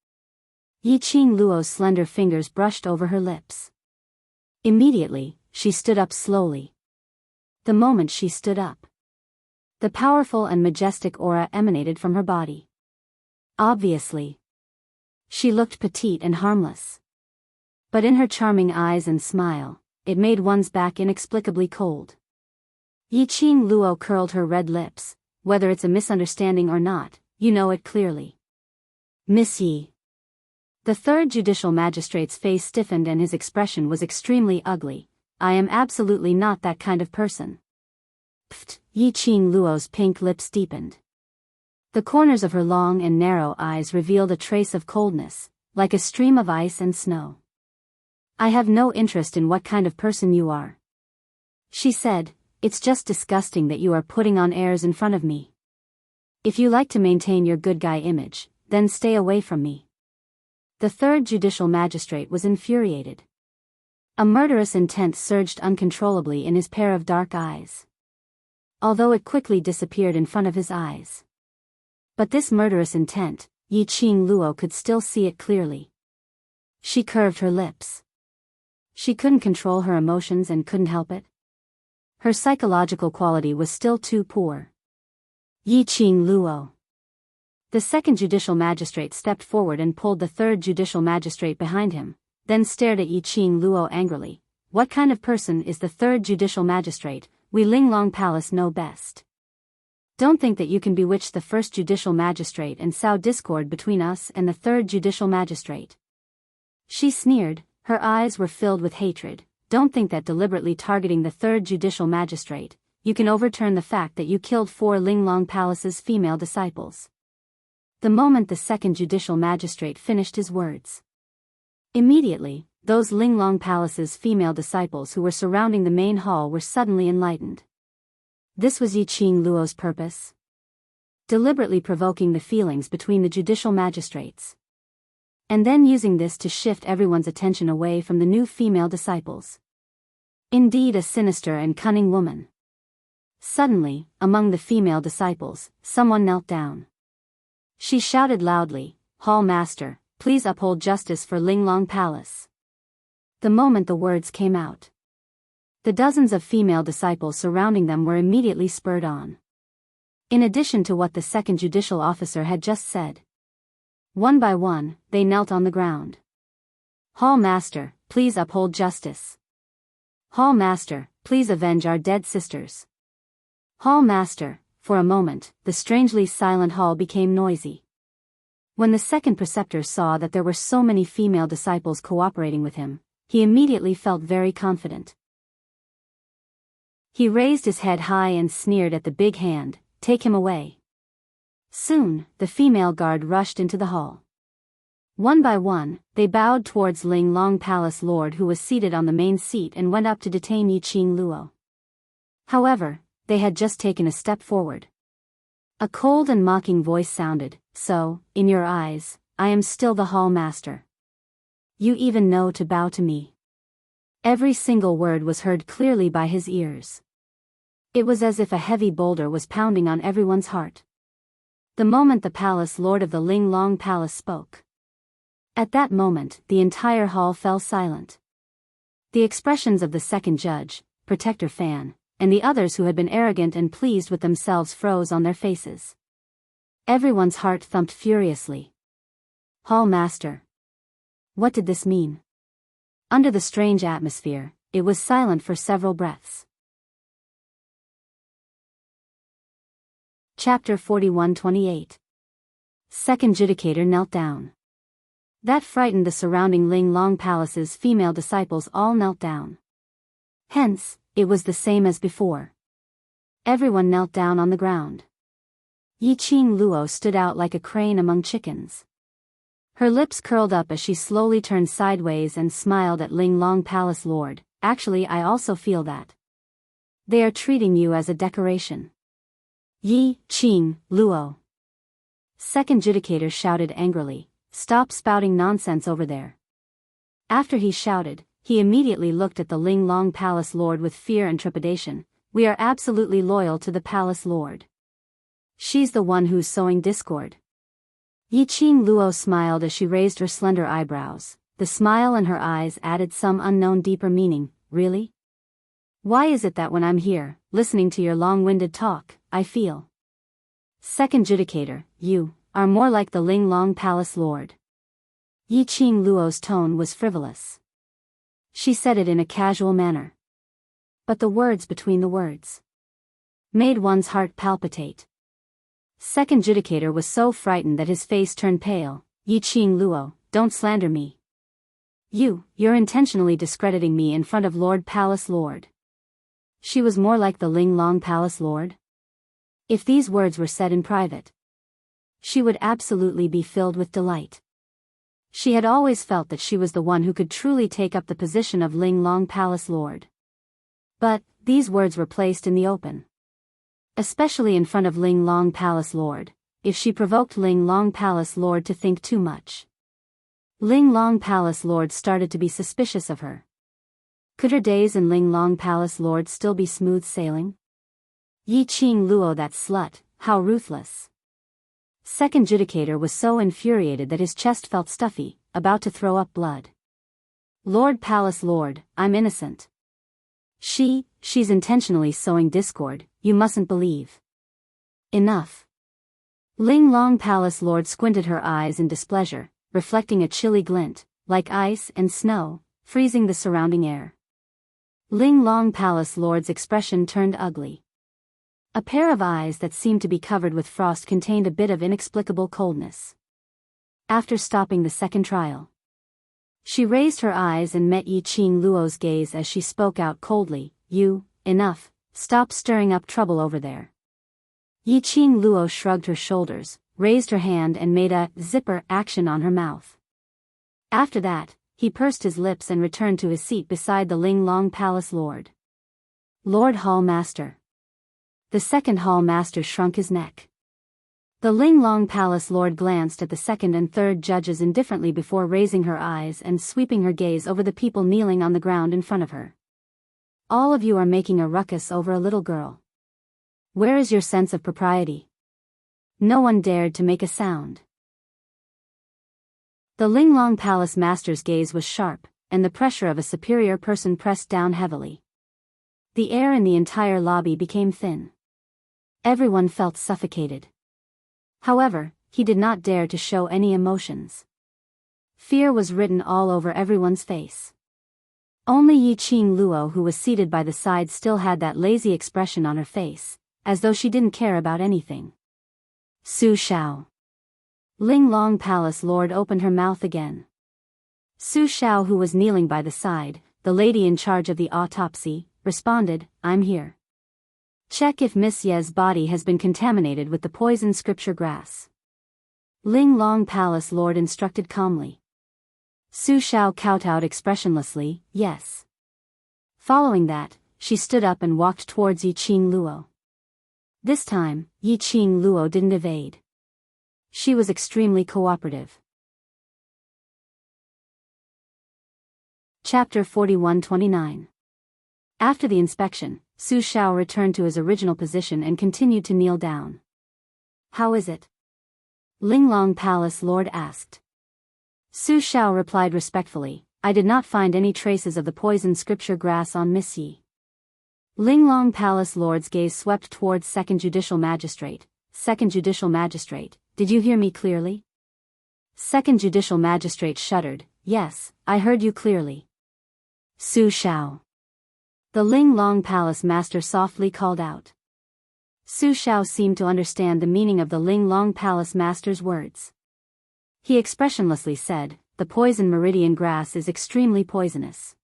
Yiqing Luo's slender fingers brushed over her lips. Immediately, she stood up slowly. The moment she stood up, the powerful and majestic aura emanated from her body. Obviously, she looked petite and harmless. But in her charming eyes and smile, it made one's back inexplicably cold. Yiqing Luo curled her red lips. "Whether it's a misunderstanding or not, you know it clearly." "Miss Yi." The third judicial magistrate's face stiffened and his expression was extremely ugly. "I am absolutely not that kind of person." Pfft, Yiqing Luo's pink lips deepened. The corners of her long and narrow eyes revealed a trace of coldness, like a stream of ice and snow. "I have no interest in what kind of person you are," she said. "It's just disgusting that you are putting on airs in front of me. If you like to maintain your good guy image, then stay away from me." The third judicial magistrate was infuriated. A murderous intent surged uncontrollably in his pair of dark eyes, although it quickly disappeared in front of his eyes. But this murderous intent, Yiqing Luo could still see it clearly. She curved her lips. She couldn't control her emotions and couldn't help it. Her psychological quality was still too poor. Yiqing Luo. The second judicial magistrate stepped forward and pulled the third judicial magistrate behind him, then stared at Yiqing Luo angrily. "What kind of person is the third judicial magistrate? We Linglong Palace know best. Don't think that you can bewitch the first judicial magistrate and sow discord between us and the third judicial magistrate." She sneered, her eyes were filled with hatred. "Don't think that deliberately targeting the third judicial magistrate, you can overturn the fact that you killed 4 Linglong Palace's female disciples." The moment the second judicial magistrate finished his words, immediately, those Linglong Palace's female disciples who were surrounding the main hall were suddenly enlightened. This was Yiqing Luo's purpose. Deliberately provoking the feelings between the judicial magistrates, and then using this to shift everyone's attention away from the new female disciples. Indeed, a sinister and cunning woman. Suddenly, among the female disciples, someone knelt down. She shouted loudly, "Hall Master, please uphold justice for Linglong Palace." The moment the words came out, the dozens of female disciples surrounding them were immediately spurred on. In addition to what the second judicial officer had just said, one by one, they knelt on the ground. "Hall Master, please uphold justice. Hall Master, please avenge our dead sisters. Hall Master." For a moment, the strangely silent hall became noisy. When the second preceptor saw that there were so many female disciples cooperating with him, he immediately felt very confident. He raised his head high and sneered at the big hand, "Take him away." Soon, the female guard rushed into the hall. One by one, they bowed towards Ling Long Palace Lord who was seated on the main seat and went up to detain Yiqing Luo. However, they had just taken a step forward. A cold and mocking voice sounded, "So, in your eyes, I am still the hall master. You even know to bow to me." Every single word was heard clearly by his ears. It was as if a heavy boulder was pounding on everyone's heart. The moment the palace lord of the Ling Long Palace spoke. At that moment, the entire hall fell silent. The expressions of the second judge, Protector Fan, and the others who had been arrogant and pleased with themselves froze on their faces. Everyone's heart thumped furiously. Hall Master. What did this mean? Under the strange atmosphere, it was silent for several breaths. Chapter 41-28. Second Judicator knelt down. That frightened the surrounding Ling Long Palace's female disciples all knelt down. Hence, it was the same as before. Everyone knelt down on the ground. Yiqing Luo stood out like a crane among chickens. Her lips curled up as she slowly turned sideways and smiled at Ling Long Palace Lord. Actually, I also feel that. They are treating you as a decoration. Yiqing Luo. Second Judicator shouted angrily, "Stop spouting nonsense over there." After he shouted, he immediately looked at the Ling Long Palace Lord with fear and trepidation. "We are absolutely loyal to the Palace Lord. She's the one who's sowing discord." Yiqing Luo smiled as she raised her slender eyebrows. The smile in her eyes added some unknown deeper meaning. "Really? Why is it that when I'm here, listening to your long-winded talk, I feel..." Second Judicator, you are more like the Ling Long Palace Lord. Yiqing Luo's tone was frivolous. She said it in a casual manner. But the words between the words made one's heart palpitate. Second Judicator was so frightened that his face turned pale. "Yiqing Luo, don't slander me. You're intentionally discrediting me in front of Lord Palace Lord." She was more like the Ling Long Palace Lord. If these words were said in private, she would absolutely be filled with delight. She had always felt that she was the one who could truly take up the position of Ling Long Palace Lord. But, these words were placed in the open. Especially in front of Ling Long Palace Lord, if she provoked Ling Long Palace Lord to think too much. Ling Long Palace Lord started to be suspicious of her. Could her days in Ling Long Palace Lord still be smooth sailing? Yiqing Luo, that slut, how ruthless. Second Judicator was so infuriated that his chest felt stuffy, about to throw up blood. "Lord Palace Lord, I'm innocent. She's intentionally sowing discord, you mustn't believe." "Enough." Ling Long Palace Lord squinted her eyes in displeasure, reflecting a chilly glint, like ice and snow, freezing the surrounding air. Ling Long Palace Lord's expression turned ugly. A pair of eyes that seemed to be covered with frost contained a bit of inexplicable coldness. After stopping the second trial, she raised her eyes and met Yiqing Luo's gaze as she spoke out coldly, Enough, stop stirring up trouble over there." Yiqing Luo shrugged her shoulders, raised her hand and made a zipper action on her mouth. After that, he pursed his lips and returned to his seat beside the Ling Long Palace Lord. "Lord Hall Master." The second Hall Master shrunk his neck. The Ling Long Palace Lord glanced at the second and third judges indifferently before raising her eyes and sweeping her gaze over the people kneeling on the ground in front of her. "All of you are making a ruckus over a little girl. Where is your sense of propriety?" No one dared to make a sound. The Ling Long Palace Master's gaze was sharp, and the pressure of a superior person pressed down heavily. The air in the entire lobby became thin. Everyone felt suffocated. However, he did not dare to show any emotions. Fear was written all over everyone's face. Only Yiqing Luo, who was seated by the side, still had that lazy expression on her face, as though she didn't care about anything. "Su Shao." Ling Long Palace Lord opened her mouth again. Su Shao, who was kneeling by the side, the lady in charge of the autopsy, responded, "I'm here. Check if Miss Ye's body has been contaminated with the poison scripture grass." Ling Long Palace Lord instructed calmly. Su Xiao kowtowed expressionlessly, yes. Following that, she stood up and walked towards Yiqing Luo. This time, Yiqing Luo didn't evade. She was extremely cooperative. Chapter 41-29. After the inspection, Su Xiao returned to his original position and continued to kneel down. How is it? Ling Long Palace Lord asked. Su Xiao replied respectfully, I did not find any traces of the poison scripture grass on Miss Yi. Ling Long Palace Lord's gaze swept towards Second Judicial Magistrate. Second Judicial Magistrate, did you hear me clearly? Second Judicial Magistrate shuddered, yes, I heard you clearly. Su Xiao. The Ling Long Palace Master softly called out. Su Xiao seemed to understand the meaning of the Ling Long Palace Master's words. He expressionlessly said, the poison meridian grass is extremely poisonous.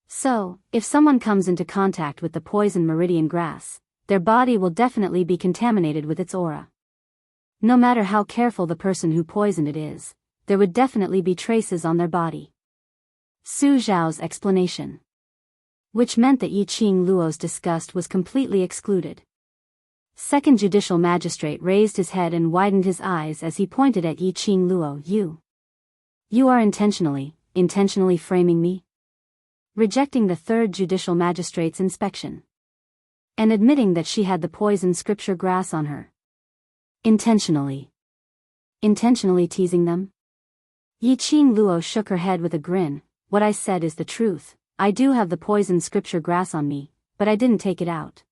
So, if someone comes into contact with the poison meridian grass, their body will definitely be contaminated with its aura. No matter how careful the person who poisoned it is, there would definitely be traces on their body. Su Xiao's explanation. Which meant that Yiqing Luo's disgust was completely excluded. Second Judicial Magistrate raised his head and widened his eyes as he pointed at Yiqing Luo. You are intentionally framing me? Rejecting the Third Judicial Magistrate's inspection. And admitting that she had the poison scripture grass on her. Intentionally teasing them? Yiqing Luo shook her head with a grin, what I said is the truth, I do have the poison scripture grass on me, but I didn't take it out.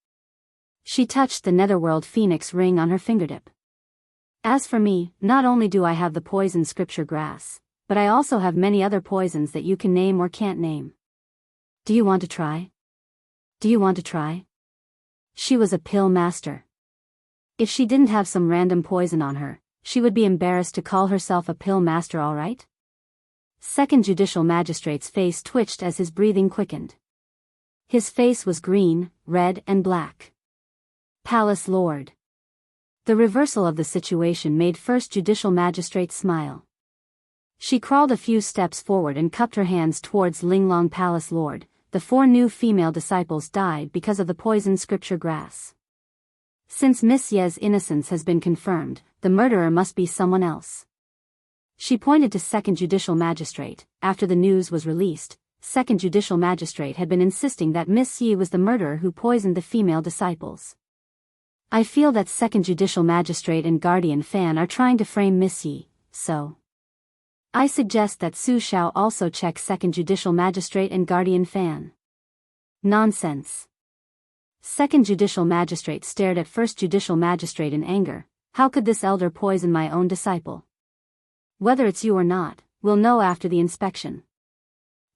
She touched the netherworld phoenix ring on her fingertip. As for me, not only do I have the poison scripture grass, but I also have many other poisons that you can name or can't name. Do you want to try? She was a pill master. If she didn't have some random poison on her, she would be embarrassed to call herself a pill master, all right? Second Judicial Magistrate's face twitched as his breathing quickened. His face was green, red and black. Palace Lord. The reversal of the situation made First Judicial Magistrate smile. She crawled a few steps forward and cupped her hands towards Ling Long Palace Lord. The 4 new female disciples died because of the poison scripture grass. Since Miss Ye's innocence has been confirmed, the murderer must be someone else. She pointed to Second Judicial Magistrate. After the news was released, Second Judicial Magistrate had been insisting that Miss Yi was the murderer who poisoned the female disciples. I feel that Second Judicial Magistrate and Guardian Fan are trying to frame Miss Yi, so I suggest that Su Xiao also check Second Judicial Magistrate and Guardian Fan. Nonsense. Second Judicial Magistrate stared at First Judicial Magistrate in anger. How could this elder poison my own disciple? Whether it's you or not, we'll know after the inspection.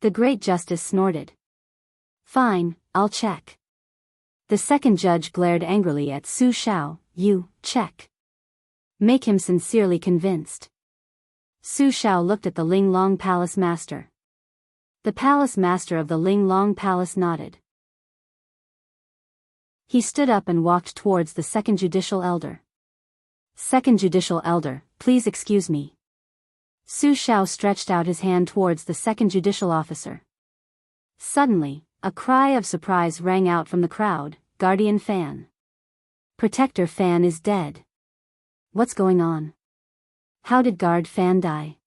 The Great Justice snorted. Fine, I'll check. The second judge glared angrily at Su Xiao. You, check. Make him sincerely convinced. Su Xiao looked at the Ling Long Palace Master. The Palace Master of the Ling Long Palace nodded. He stood up and walked towards the Second Judicial Elder. Second Judicial Elder, please excuse me. Su Xiao stretched out his hand towards the Second Judicial Officer. Suddenly, a cry of surprise rang out from the crowd. Guardian Fan. Protector Fan is dead. What's going on? How did Guard Fan die?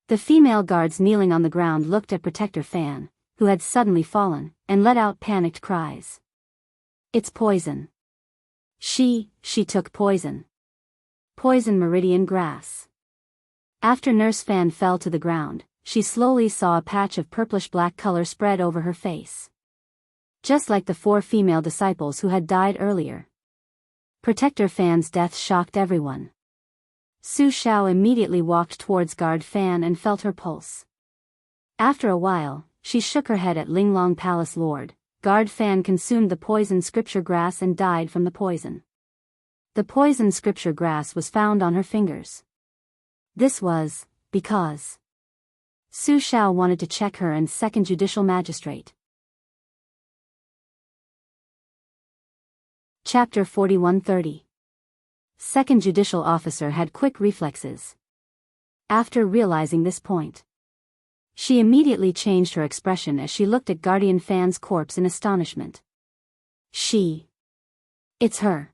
The female guards kneeling on the ground looked at Protector Fan, who had suddenly fallen, and let out panicked cries. It's poison. She took poison. Poison meridian grass. After Nurse Fan fell to the ground, she slowly saw a patch of purplish-black color spread over her face. Just like the 4 female disciples who had died earlier. Protector Fan's death shocked everyone. Su Xiao immediately walked towards Guard Fan and felt her pulse. After a while, she shook her head at Ling Long Palace Lord. Guard Fan consumed the poison scripture grass and died from the poison. The poison scripture grass was found on her fingers. This was because Su Xiao wanted to check her and Second Judicial Magistrate. Chapter 41-30. Second judicial officer had quick reflexes. After realizing this point, she immediately changed her expression as she looked at Guardian Fan's corpse in astonishment. It's her.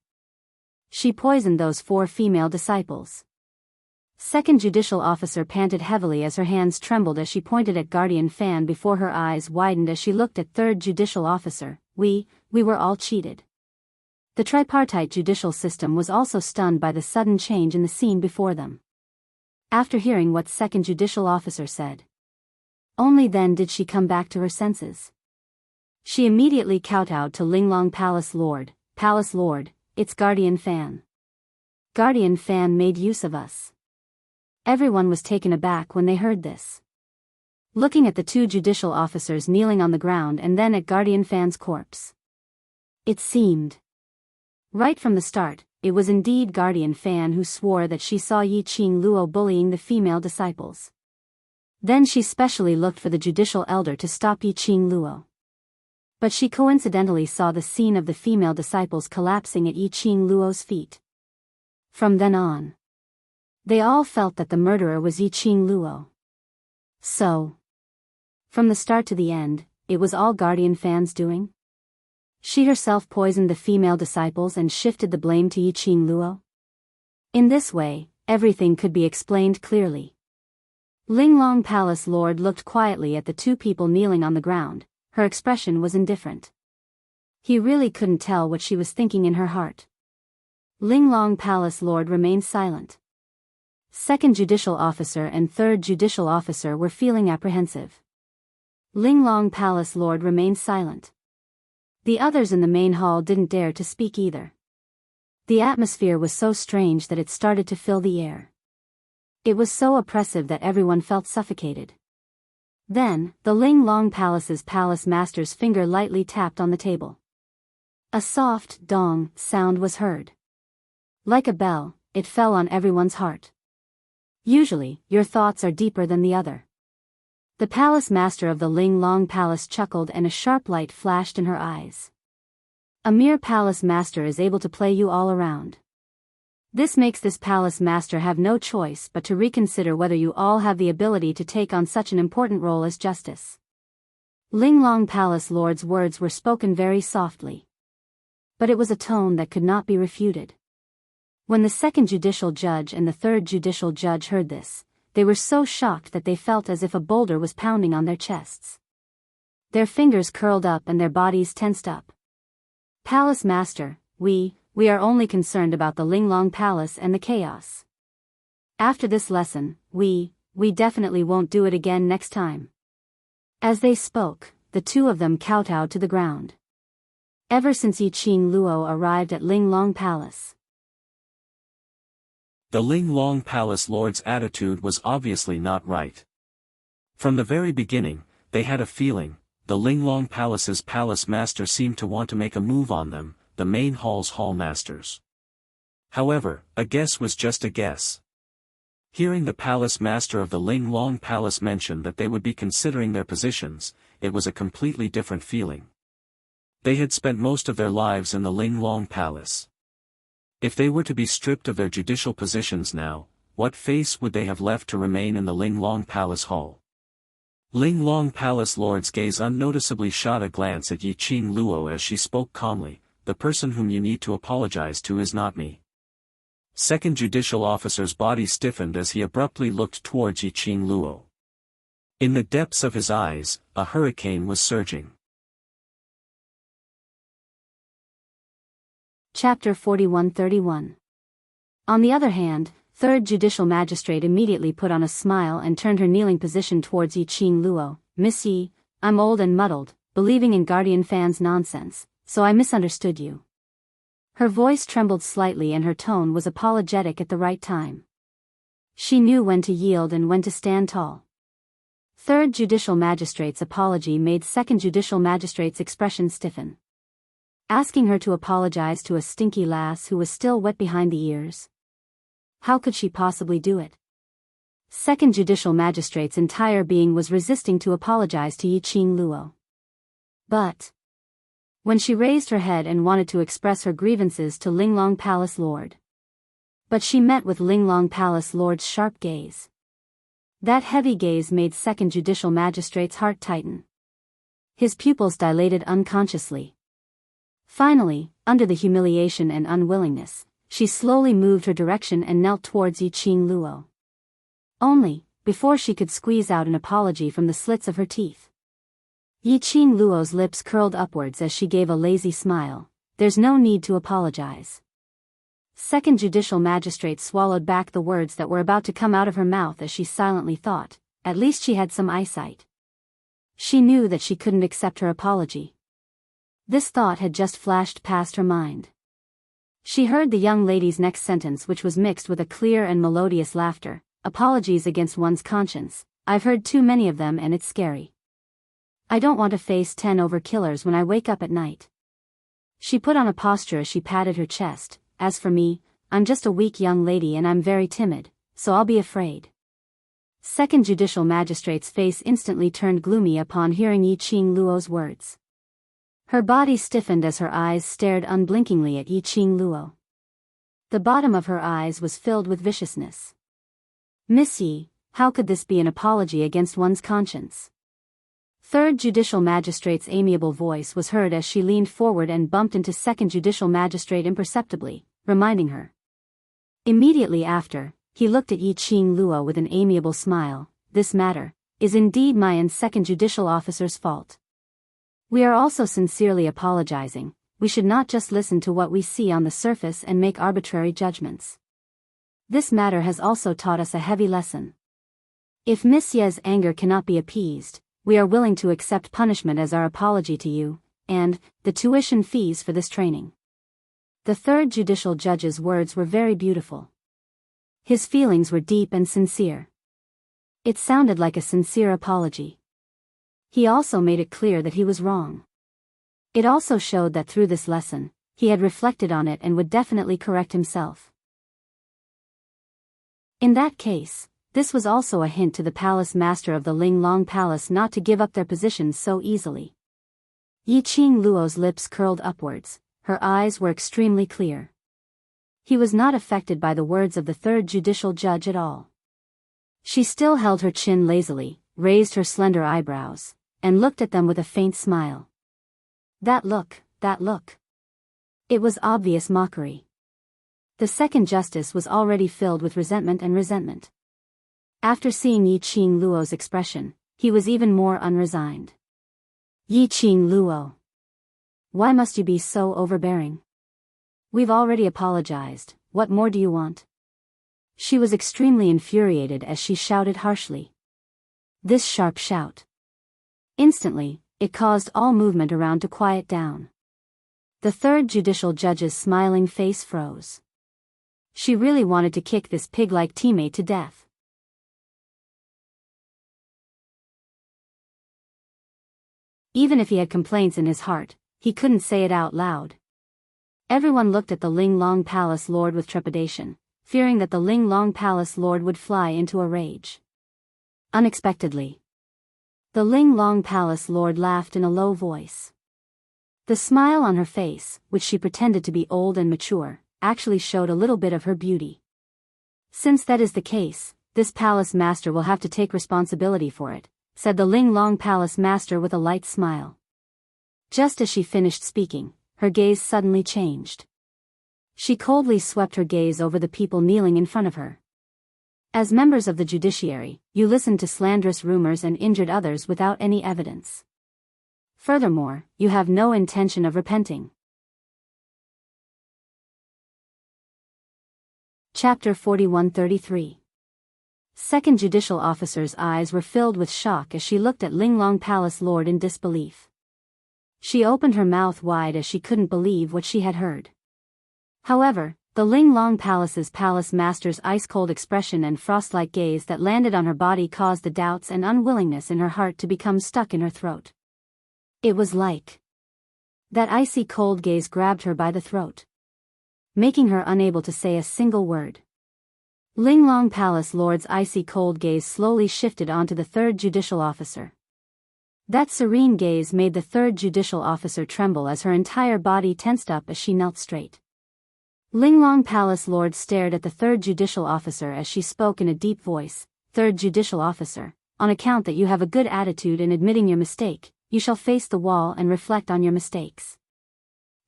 She poisoned those 4 female disciples. Second judicial officer panted heavily as her hands trembled as she pointed at Guardian Fan before her eyes widened as she looked at third judicial officer. We were all cheated. The tripartite judicial system was also stunned by the sudden change in the scene before them. After hearing what second judicial officer said, only then did she come back to her senses. She immediately kowtowed to Linglong Palace Lord, it's Guardian Fan. Guardian Fan made use of us. Everyone was taken aback when they heard this. Looking at the 2 judicial officers kneeling on the ground and then at Guardian Fan's corpse. It seemed. Right from the start, it was indeed Guardian Fan who swore that she saw Yiqing Luo bullying the female disciples. Then she specially looked for the judicial elder to stop Yiqing Luo. But she coincidentally saw the scene of the female disciples collapsing at Yiqing Luo's feet. From then on, they all felt that the murderer was Yiqing Luo. So, from the start to the end, it was all Guardian Fan's doing? She herself poisoned the female disciples and shifted the blame to Yiqing Luo? In this way, everything could be explained clearly. Linglong Palace Lord looked quietly at the 2 people kneeling on the ground. Her expression was indifferent. He really couldn't tell what she was thinking in her heart. Linglong Palace Lord remained silent. Second judicial officer and third judicial officer were feeling apprehensive. Linglong Palace Lord remained silent. The others in the main hall didn't dare to speak either. The atmosphere was so strange that it started to fill the air. It was so oppressive that everyone felt suffocated. Then, the Linglong Palace's palace master's finger lightly tapped on the table. A soft dong sound was heard. Like a bell, it fell on everyone's heart. Usually, your thoughts are deeper than the other. The palace master of the Linglong Palace chuckled and a sharp light flashed in her eyes. A mere palace master is able to play you all around. This makes this palace master have no choice but to reconsider whether you all have the ability to take on such an important role as justice. Linglong Palace Lord's words were spoken very softly. But it was a tone that could not be refuted. When the second judicial judge and the third judicial judge heard this, they were so shocked that they felt as if a boulder was pounding on their chests. Their fingers curled up and their bodies tensed up. Palace Master, we are only concerned about the Linglong Palace and the chaos. After this lesson, we definitely won't do it again next time. As they spoke, the 2 of them kowtowed to the ground. Ever since Yiqing Luo arrived at Linglong Palace, the Linglong Palace Lord's attitude was obviously not right. From the very beginning, they had a feeling, the Linglong Palace's palace master seemed to want to make a move on them, the main hall's hall masters. However, a guess was just a guess. Hearing the palace master of the Linglong Palace mention that they would be considering their positions, it was a completely different feeling. They had spent most of their lives in the Linglong Palace. If they were to be stripped of their judicial positions now, what face would they have left to remain in the Linglong Palace Hall? Linglong Palace Lord's gaze unnoticeably shot a glance at Yiqing Luo as she spoke calmly, the person whom you need to apologize to is not me. Second judicial officer's body stiffened as he abruptly looked towards Yiqing Luo. In the depths of his eyes, a hurricane was surging. Chapter 41-31. On the other hand, third judicial magistrate immediately put on a smile and turned her kneeling position towards Yiqing Luo. Miss Yi, I'm old and muddled, believing in Guardian Fan's nonsense, so I misunderstood you. Her voice trembled slightly and her tone was apologetic at the right time. She knew when to yield and when to stand tall. Third judicial magistrate's apology made second judicial magistrate's expression stiffen. Asking her to apologize to a stinky lass who was still wet behind the ears? How could she possibly do it? Second judicial magistrate's entire being was resisting to apologize to Yiqing Luo. But when she raised her head and wanted to express her grievances to Linglong Palace Lord, But she met with Linglong Palace Lord's sharp gaze. That heavy gaze made Second Judicial Magistrate's heart tighten. His pupils dilated unconsciously. Finally, under the humiliation and unwillingness, she slowly moved her direction and knelt towards Yiqing Luo. Only, before she could squeeze out an apology from the slits of her teeth. Yiqing Luo's lips curled upwards as she gave a lazy smile. "There's no need to apologize." Second Judicial Magistrate swallowed back the words that were about to come out of her mouth as she silently thought, at least she had some eyesight. She knew that she couldn't accept her apology. This thought had just flashed past her mind. She heard the young lady's next sentence, which was mixed with a clear and melodious laughter. "Apologies against one's conscience, I've heard too many of them and it's scary. I don't want to face 10 overkillers when I wake up at night." She put on a posture as she patted her chest. "As for me, I'm just a weak young lady and I'm very timid, so I'll be afraid." Second Judicial Magistrate's face instantly turned gloomy upon hearing Yiqing Luo's words. Her body stiffened as her eyes stared unblinkingly at Yiqing Luo. The bottom of her eyes was filled with viciousness. "Miss Yi, how could this be an apology against one's conscience?" Third Judicial Magistrate's amiable voice was heard as she leaned forward and bumped into Second Judicial Magistrate imperceptibly, reminding her. Immediately after, he looked at Yiqing Luo with an amiable smile. "This matter is indeed my and Second Judicial Officer's fault. We are also sincerely apologizing. We should not just listen to what we see on the surface and make arbitrary judgments. This matter has also taught us a heavy lesson. If Miss Ye's anger cannot be appeased, we are willing to accept punishment as our apology to you, and the tuition fees for this training." The third judicial judge's words were very beautiful. His feelings were deep and sincere. It sounded like a sincere apology. He also made it clear that he was wrong. It also showed that through this lesson, he had reflected on it and would definitely correct himself. In that case, this was also a hint to the palace master of the Linglong Palace not to give up their positions so easily. Yiqing Luo's lips curled upwards, her eyes were extremely clear. He was not affected by the words of the third judicial judge at all. She still held her chin lazily, raised her slender eyebrows, and looked at them with a faint smile. That look. It was obvious mockery. The second justice was already filled with resentment. After seeing Yiqing Luo's expression, he was even more unresigned. "Yiqing Luo, why must you be so overbearing? We've already apologized, what more do you want?" She was extremely infuriated as she shouted harshly. This sharp shout. Instantly, it caused all movement around to quiet down. The third judicial judge's smiling face froze. She really wanted to kick this pig-like teammate to death. Even if he had complaints in his heart, he couldn't say it out loud. Everyone looked at the Linglong Palace Lord with trepidation, fearing that the Linglong Palace Lord would fly into a rage. Unexpectedly, the Linglong Palace Lord laughed in a low voice. The smile on her face, which she pretended to be old and mature, actually showed a little bit of her beauty. "Since that is the case, this palace master will have to take responsibility for it," said the Linglong Palace master with a light smile. Just as she finished speaking, her gaze suddenly changed. She coldly swept her gaze over the people kneeling in front of her. "As members of the judiciary, you listened to slanderous rumors and injured others without any evidence. Furthermore, you have no intention of repenting." Chapter 4133. Second Judicial Officer's eyes were filled with shock as she looked at Linglong Palace Lord in disbelief. She opened her mouth wide as she couldn't believe what she had heard. However, the Linglong Palace's palace master's ice-cold expression and frost-like gaze that landed on her body caused the doubts and unwillingness in her heart to become stuck in her throat. It was like that icy cold gaze grabbed her by the throat, making her unable to say a single word. Linglong Palace Lord's icy cold gaze slowly shifted onto the third judicial officer. That serene gaze made the third judicial officer tremble as her entire body tensed up as she knelt straight. Linglong Palace Lord stared at the third judicial officer as she spoke in a deep voice. Third judicial officer, on account that you have a good attitude in admitting your mistake, you shall face the wall and reflect on your mistakes.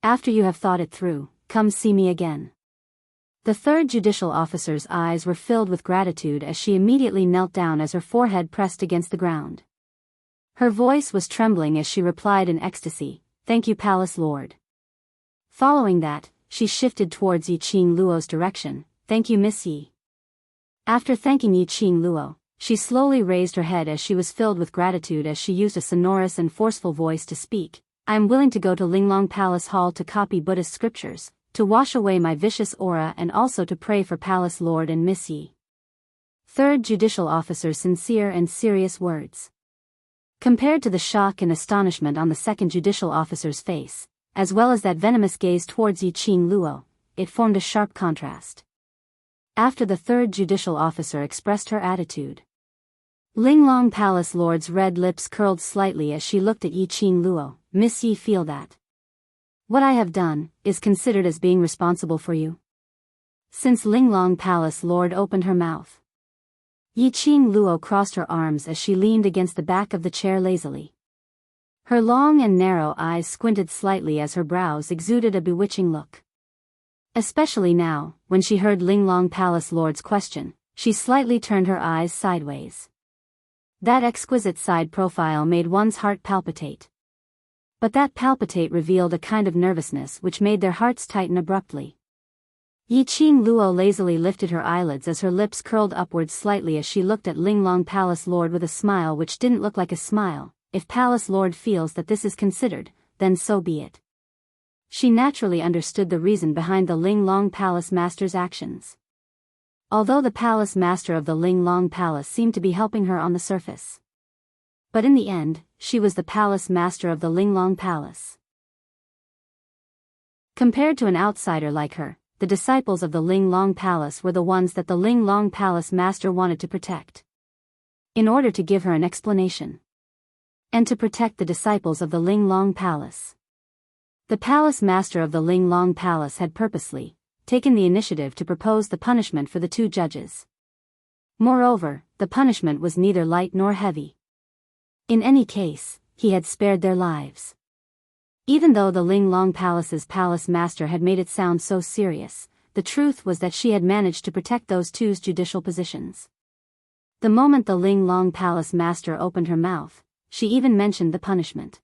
After you have thought it through, come see me again. The third judicial officer's eyes were filled with gratitude as she immediately knelt down as her forehead pressed against the ground. Her voice was trembling as she replied in ecstasy, "Thank you, Palace Lord." Following that, she shifted towards Yi Qing Luo's direction. "Thank you, Miss Yi." After thanking Yi Qing Luo, she slowly raised her head as she was filled with gratitude as she used a sonorous and forceful voice to speak. "I am willing to go to Linglong Palace Hall to copy Buddhist scriptures, to wash away my vicious aura and also to pray for Palace Lord and Miss Yi." Third judicial officer's sincere and serious words. Compared to the shock and astonishment on the second judicial officer's face, as well as that venomous gaze towards Yi Qing Luo, it formed a sharp contrast. After the third judicial officer expressed her attitude, Linglong Palace Lord's red lips curled slightly as she looked at Yi Qing Luo. "Miss Yi, feel that what I have done is considered as being responsible for you?" Since Linglong Palace Lord opened her mouth, Yi Qing Luo crossed her arms as she leaned against the back of the chair lazily. Her long and narrow eyes squinted slightly as her brows exuded a bewitching look. Especially now, when she heard Linglong Palace Lord's question, she slightly turned her eyes sideways. That exquisite side profile made one's heart palpitate. But that palpitate revealed a kind of nervousness which made their hearts tighten abruptly. Yi Qing Luo lazily lifted her eyelids as her lips curled upwards slightly as she looked at Linglong Palace Lord with a smile which didn't look like a smile. If Palace Lord feels that this is considered, then so be it. She naturally understood the reason behind the Linglong Palace Master's actions. Although the Palace Master of the Linglong Palace seemed to be helping her on the surface, but in the end, she was the Palace Master of the Linglong Palace. Compared to an outsider like her, the disciples of the Linglong Palace were the ones that the Linglong Palace Master wanted to protect. In order to give her an explanation, and to protect the disciples of the Linglong Palace, the Palace Master of the Linglong Palace had purposely taken the initiative to propose the punishment for the two judges. Moreover, the punishment was neither light nor heavy. In any case, he had spared their lives. Even though the Linglong Palace's Palace Master had made it sound so serious, the truth was that she had managed to protect those two's judicial positions. The moment the Linglong Palace Master opened her mouth, she even mentioned the punishment.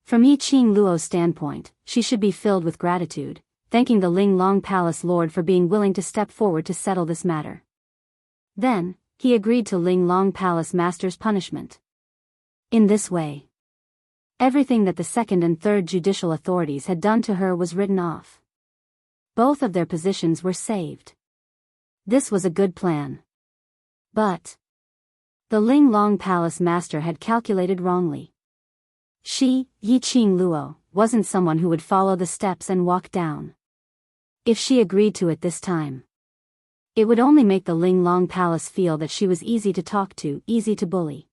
From Yi Qing Luo's standpoint, she should be filled with gratitude, thanking the Linglong Palace Lord for being willing to step forward to settle this matter. Then, he agreed to Linglong Palace Master's punishment. In this way, everything that the second and third judicial authorities had done to her was written off. Both of their positions were saved. This was a good plan. But the Linglong Palace Master had calculated wrongly. She, Yi Qing Luo, wasn't someone who would follow the steps and walk down. If she agreed to it this time, it would only make the Linglong Palace feel that she was easy to talk to, easy to bully.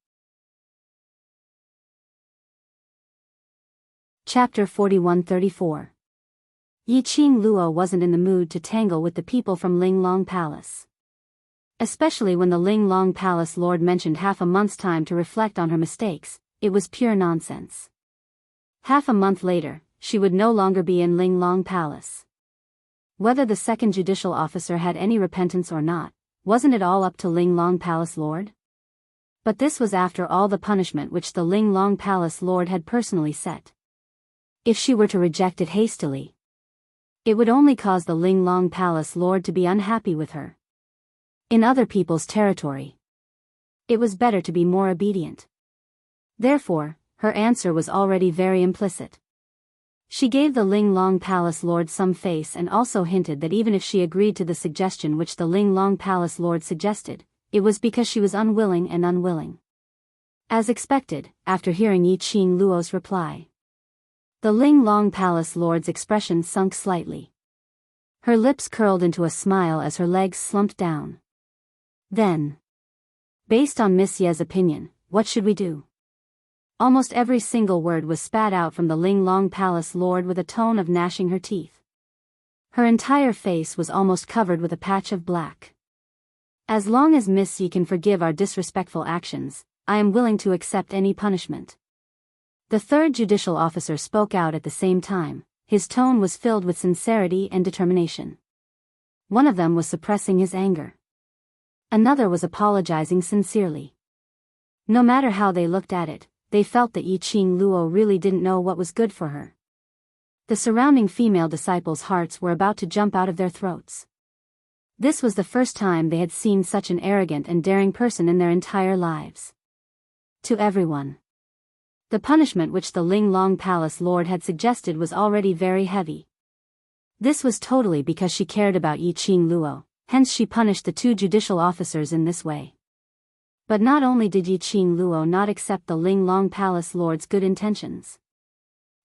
Chapter 41-34. Yi Qing Luo wasn't in the mood to tangle with the people from Linglong Palace. Especially when the Linglong Palace Lord mentioned half a month's time to reflect on her mistakes, it was pure nonsense. Half a month later, she would no longer be in Linglong Palace. Whether the second judicial officer had any repentance or not, wasn't it all up to Linglong Palace Lord? But this was after all the punishment which the Linglong Palace Lord had personally set. If she were to reject it hastily, it would only cause the Linglong Palace Lord to be unhappy with her. In other people's territory, it was better to be more obedient. Therefore, her answer was already very implicit. She gave the Linglong Palace Lord some face and also hinted that even if she agreed to the suggestion which the Linglong Palace Lord suggested, it was because she was unwilling. As expected, after hearing Yi Qing Luo's reply, the Linglong Palace Lord's expression sunk slightly. Her lips curled into a smile as her legs slumped down. Then, based on Miss Ye's opinion, what should we do? Almost every single word was spat out from the Linglong Palace Lord with a tone of gnashing her teeth. Her entire face was almost covered with a patch of black. As long as Miss Yi can forgive our disrespectful actions, I am willing to accept any punishment. The third judicial officer spoke out at the same time. His tone was filled with sincerity and determination. One of them was suppressing his anger. Another was apologizing sincerely. No matter how they looked at it, they felt that Yiqing Luo really didn't know what was good for her. The surrounding female disciples' hearts were about to jump out of their throats. This was the first time they had seen such an arrogant and daring person in their entire lives. To everyone, the punishment which the Linglong Palace Lord had suggested was already very heavy. This was totally because she cared about Yiqing Luo, hence she punished the two judicial officers in this way. But not only did Yiqing Luo not accept the Linglong Palace Lord's good intentions,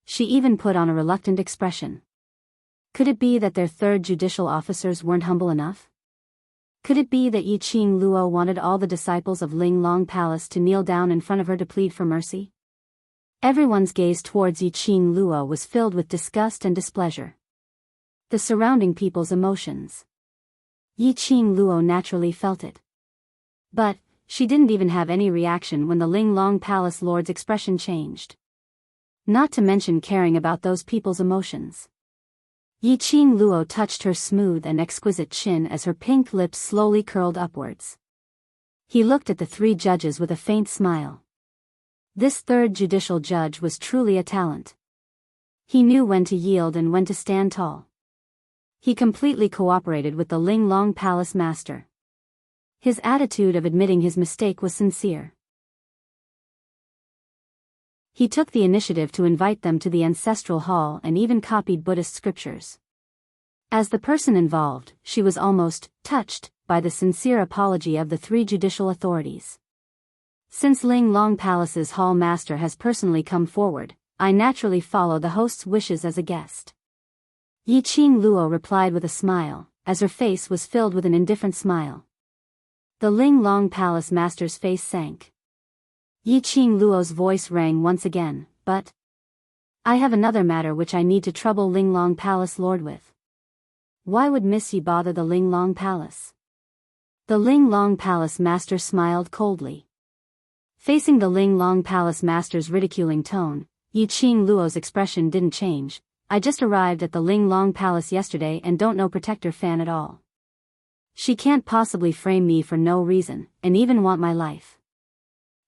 she even put on a reluctant expression. Could it be that their third judicial officers weren't humble enough? Could it be that Yiqing Luo wanted all the disciples of Linglong Palace to kneel down in front of her to plead for mercy? Everyone's gaze towards Yiqing Luo was filled with disgust and displeasure. The surrounding people's emotions. Yiqing Luo naturally felt it. But she didn't even have any reaction when the Linglong Palace Lord's expression changed. Not to mention caring about those people's emotions. Yiqing Luo touched her smooth and exquisite chin as her pink lips slowly curled upwards. He looked at the three judges with a faint smile. This third judicial judge was truly a talent. He knew when to yield and when to stand tall. He completely cooperated with the Linglong Palace master. His attitude of admitting his mistake was sincere. He took the initiative to invite them to the ancestral hall and even copied Buddhist scriptures. As the person involved, she was almost touched by the sincere apology of the three judicial authorities. Since Linglong Palace's hall master has personally come forward, I naturally follow the host's wishes as a guest. Yiqing Luo replied with a smile, as her face was filled with an indifferent smile. The Linglong Palace master's face sank. Yiqing Luo's voice rang once again, but I have another matter which I need to trouble Linglong Palace Lord with. Why would Miss Yi bother the Linglong Palace? The Linglong Palace master smiled coldly. Facing the Linglong Palace master's ridiculing tone, Yiqing Luo's expression didn't change. I just arrived at the Linglong Palace yesterday and don't know Protector Fan at all. She can't possibly frame me for no reason, and even want my life.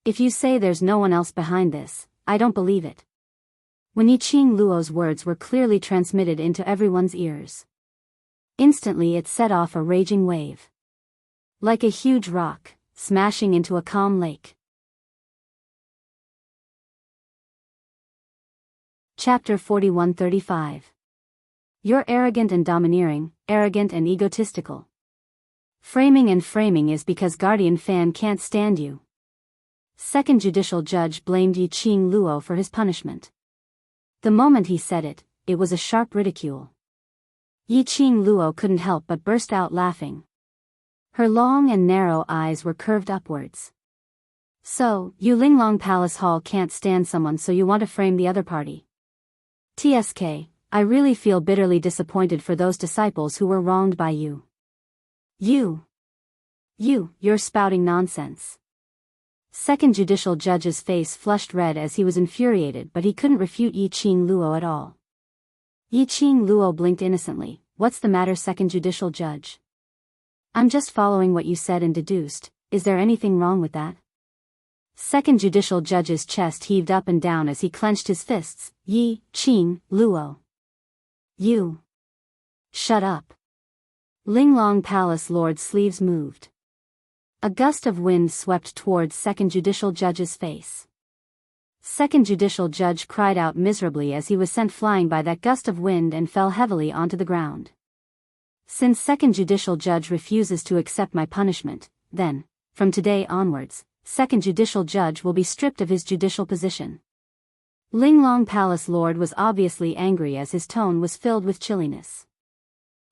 If you say there's no one else behind this, I don't believe it. When Yiqing Luo's words were clearly transmitted into everyone's ears, instantly it set off a raging wave. Like a huge rock, smashing into a calm lake. Chapter 4135. You're arrogant and domineering, arrogant and egotistical. Framing is because Guardian Fan can't stand you. Second judicial judge blamed Yiqing Luo for his punishment. The moment he said it, it was a sharp ridicule. Yiqing Luo couldn't help but burst out laughing. Her long and narrow eyes were curved upwards. So, you Linglong Palace Hall can't stand someone, so you want to frame the other party. TSK, I really feel bitterly disappointed for those disciples who were wronged by you. You're spouting nonsense. Second judicial judge's face flushed red as he was infuriated, but he couldn't refute Yiqing Luo at all. Yiqing Luo blinked innocently. What's the matter, second judicial judge? I'm just following what you said and deduced. Is there anything wrong with that? Second judicial judge's chest heaved up and down as he clenched his fists. Yiqing Luo. You. Shut up. Linglong Palace Lord's sleeves moved. A gust of wind swept towards second judicial judge's face. Second judicial judge cried out miserably as he was sent flying by that gust of wind and fell heavily onto the ground. Since second judicial judge refuses to accept my punishment, then, from today onwards, second judicial judge will be stripped of his judicial position. Linglong Palace Lord was obviously angry as his tone was filled with chilliness.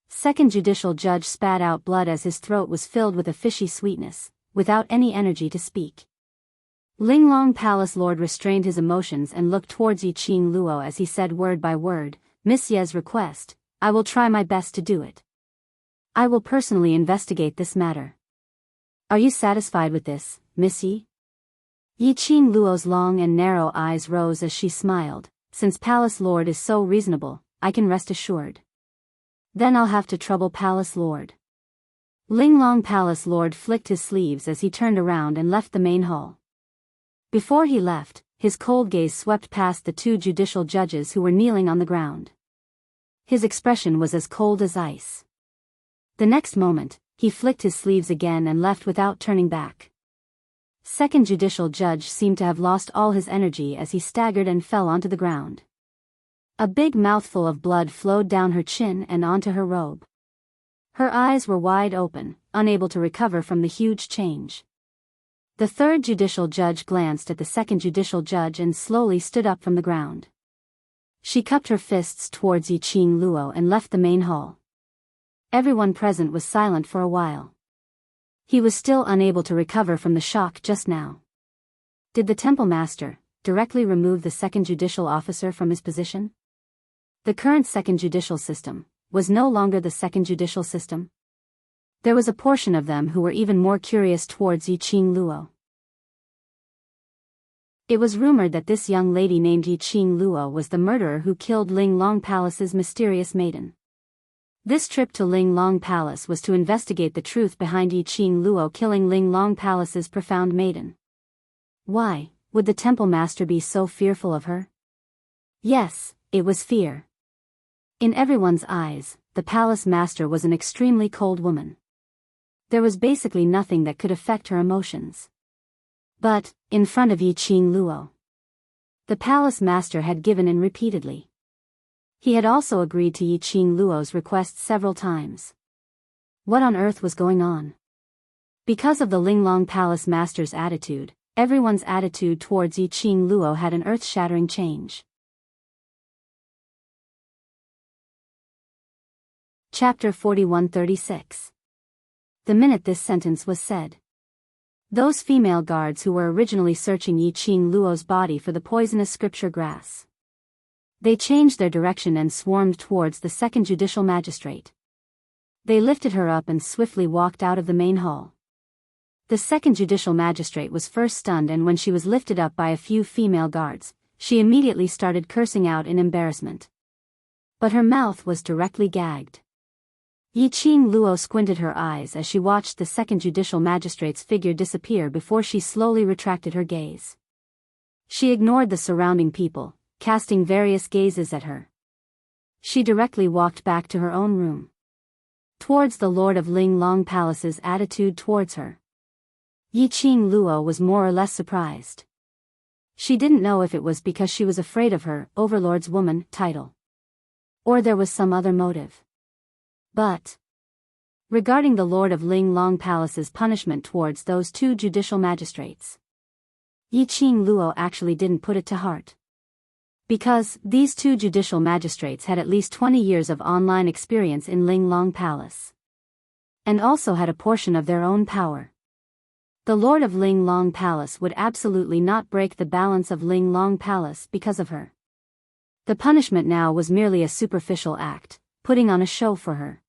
Second judicial judge spat out blood as his throat was filled with a fishy sweetness, without any energy to speak. Linglong Palace Lord restrained his emotions and looked towards Yiqing Luo as he said word by word, Miss Ye's request, I will try my best to do it. I will personally investigate this matter. Are you satisfied with this, Miss Yi? Yi-Qing Luo's long and narrow eyes rose as she smiled. Since Palace Lord is so reasonable, I can rest assured. Then I'll have to trouble Palace Lord. Linglong Palace Lord flicked his sleeves as he turned around and left the main hall. Before he left, his cold gaze swept past the two judicial judges who were kneeling on the ground. His expression was as cold as ice. The next moment, he flicked his sleeves again and left without turning back. Second judicial judge seemed to have lost all his energy as he staggered and fell onto the ground. A big mouthful of blood flowed down her chin and onto her robe. Her eyes were wide open, unable to recover from the huge change. The third judicial judge glanced at the second judicial judge and slowly stood up from the ground. She cupped her fists towards Yi-Qing Luo and left the main hall. Everyone present was silent for a while. He was still unable to recover from the shock just now. Did the temple master directly remove the second judicial officer from his position? The current second judicial system was no longer the second judicial system. There was a portion of them who were even more curious towards Yi-Qing Luo. It was rumored that this young lady named Yi-Qing Luo was the murderer who killed Linglong Palace's mysterious maiden. This trip to Linglong Palace was to investigate the truth behind Yi-Qing Luo killing Linglong Palace's profound maiden. Why would the temple master be so fearful of her? Yes, it was fear. In everyone's eyes, the palace master was an extremely cold woman. There was basically nothing that could affect her emotions. But, in front of Yi-Qing Luo, the palace master had given in repeatedly. He had also agreed to Yi-Qing Luo's request several times. What on earth was going on? Because of the Linglong Palace master's attitude, everyone's attitude towards Yi-Qing Luo had an earth-shattering change. Chapter 41-36. The minute this sentence was said, those female guards who were originally searching Yi-Qing Luo's body for the poisonous scripture grass, they changed their direction and swarmed towards the second judicial magistrate. They lifted her up and swiftly walked out of the main hall. The second judicial magistrate was first stunned, and when she was lifted up by a few female guards, she immediately started cursing out in embarrassment. But her mouth was directly gagged. Yi-Qing Luo squinted her eyes as she watched the second judicial magistrate's figure disappear before she slowly retracted her gaze. She ignored the surrounding people, casting various gazes at her. She directly walked back to her own room. Towards the Lord of Linglong Palace's attitude towards her, Yi-Qing Luo was more or less surprised. She didn't know if it was because she was afraid of her overlord's woman title, or there was some other motive. But regarding the Lord of Linglong Palace's punishment towards those two judicial magistrates, Yi-Qing Luo actually didn't put it to heart. Because these two judicial magistrates had at least 20 years of online experience in Linglong Palace, and also had a portion of their own power. The Lord of Linglong Palace would absolutely not break the balance of Linglong Palace because of her. The punishment now was merely a superficial act, putting on a show for her.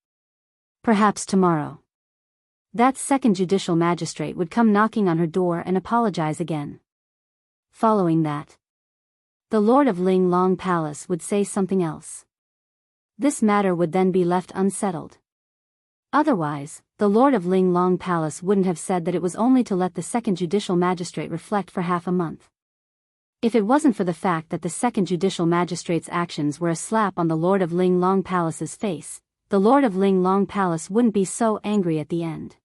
Perhaps tomorrow, that second judicial magistrate would come knocking on her door and apologize again. Following that, the Lord of Linglong Palace would say something else. This matter would then be left unsettled. Otherwise, the Lord of Linglong Palace wouldn't have said that it was only to let the second judicial magistrate reflect for half a month. If it wasn't for the fact that the second judicial magistrate's actions were a slap on the Lord of Linglong Palace's face, the Lord of Linglong Palace wouldn't be so angry at the end.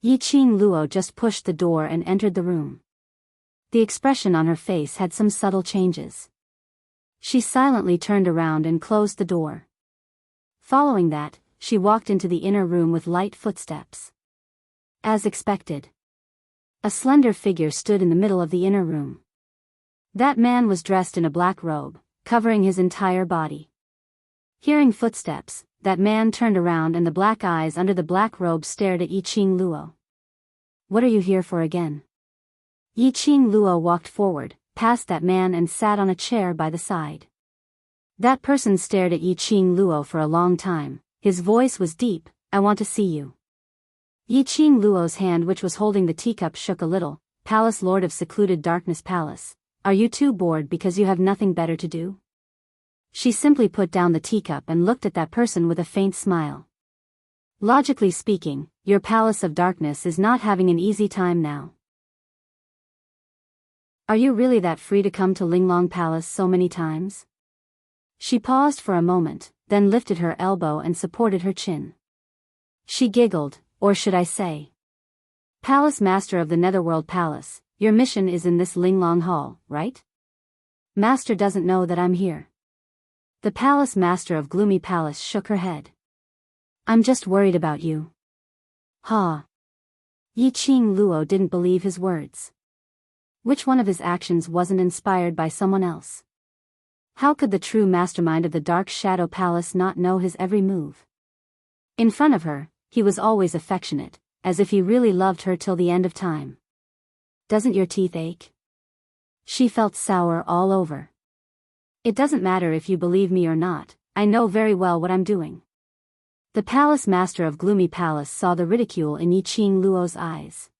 Yi-Qing Luo just pushed the door and entered the room. The expression on her face had some subtle changes. She silently turned around and closed the door. Following that, she walked into the inner room with light footsteps. As expected, a slender figure stood in the middle of the inner room. That man was dressed in a black robe, covering his entire body. Hearing footsteps, that man turned around and the black eyes under the black robe stared at Yi-Qing Luo. What are you here for again? Yi-Qing Luo walked forward, past that man and sat on a chair by the side. That person stared at Yi Qing Luo for a long time. His voice was deep. I want to see you. Yi Qing Luo's hand, which was holding the teacup, shook a little. Palace Lord of Secluded Darkness Palace. Are you too bored because you have nothing better to do? She simply put down the teacup and looked at that person with a faint smile. Logically speaking, your Palace of Darkness is not having an easy time now. Are you really that free to come to Linglong Palace so many times? She paused for a moment, then lifted her elbow and supported her chin. She giggled, or should I say, Palace Master of the Netherworld Palace, your mission is in this Linglong Hall, right? Master doesn't know that I'm here. The Palace Master of Gloomy Palace shook her head. I'm just worried about you. Ha! Yi Qing Luo didn't believe his words. Which one of his actions wasn't inspired by someone else? How could the true mastermind of the Dark Shadow Palace not know his every move? In front of her, he was always affectionate, as if he really loved her till the end of time. Doesn't your teeth ache? She felt sour all over. It doesn't matter if you believe me or not, I know very well what I'm doing. The Palace Master of Gloomy Palace saw the ridicule in Yi Qing Luo's eyes.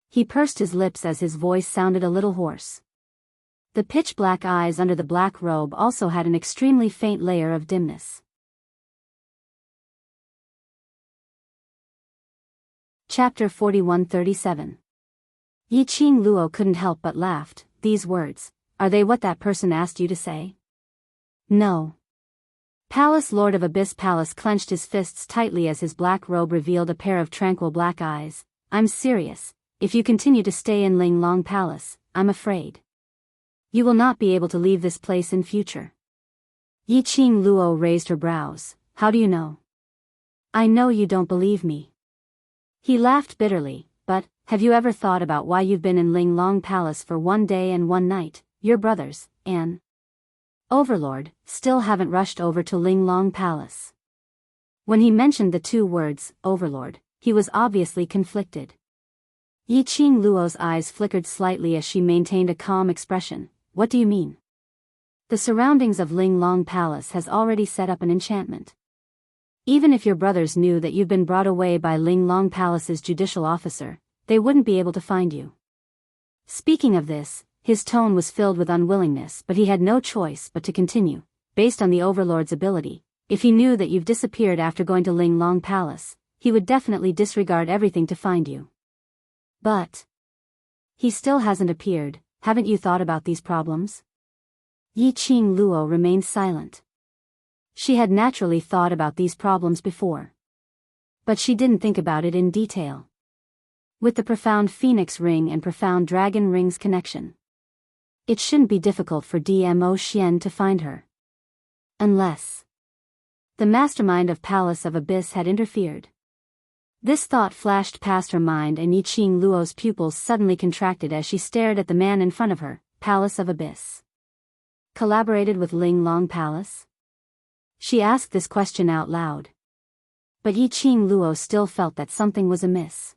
He pursed his lips as his voice sounded a little hoarse. The pitch-black eyes under the black robe also had an extremely faint layer of dimness. Chapter 4137. Yi Qing Luo couldn't help but laughed. These words, are they what that person asked you to say? No. Palace Lord of Abyss Palace clenched his fists tightly as his black robe revealed a pair of tranquil black eyes. I'm serious. If you continue to stay in Linglong Palace, I'm afraid you will not be able to leave this place in future. Yi Qing Luo raised her brows. How do you know? I know you don't believe me. He laughed bitterly, but, have you ever thought about why you've been in Linglong Palace for 1 day and 1 night? Your brothers, and Overlord, still haven't rushed over to Linglong Palace. When he mentioned the 2 words, Overlord, he was obviously conflicted. Yi Qing Luo's eyes flickered slightly as she maintained a calm expression. What do you mean? The surroundings of Linglong Palace has already set up an enchantment. Even if your brothers knew that you've been brought away by Linglong Palace's judicial officer, they wouldn't be able to find you. Speaking of this, his tone was filled with unwillingness, but he had no choice but to continue. Based on the Overlord's ability, if he knew that you've disappeared after going to Linglong Palace, he would definitely disregard everything to find you. But he still hasn't appeared. Haven't you thought about these problems? Yi Qing Luo remained silent. She had naturally thought about these problems before, but she didn't think about it in detail. With the profound Phoenix Ring and profound Dragon Ring's connection, it shouldn't be difficult for DMO Xian to find her. Unless the mastermind of Palace of Abyss had interfered. This thought flashed past her mind, and Yi Qing Luo's pupils suddenly contracted as she stared at the man in front of her. Palace of Abyss collaborated with Linglong Palace? She asked this question out loud. But Yi Qing Luo still felt that something was amiss.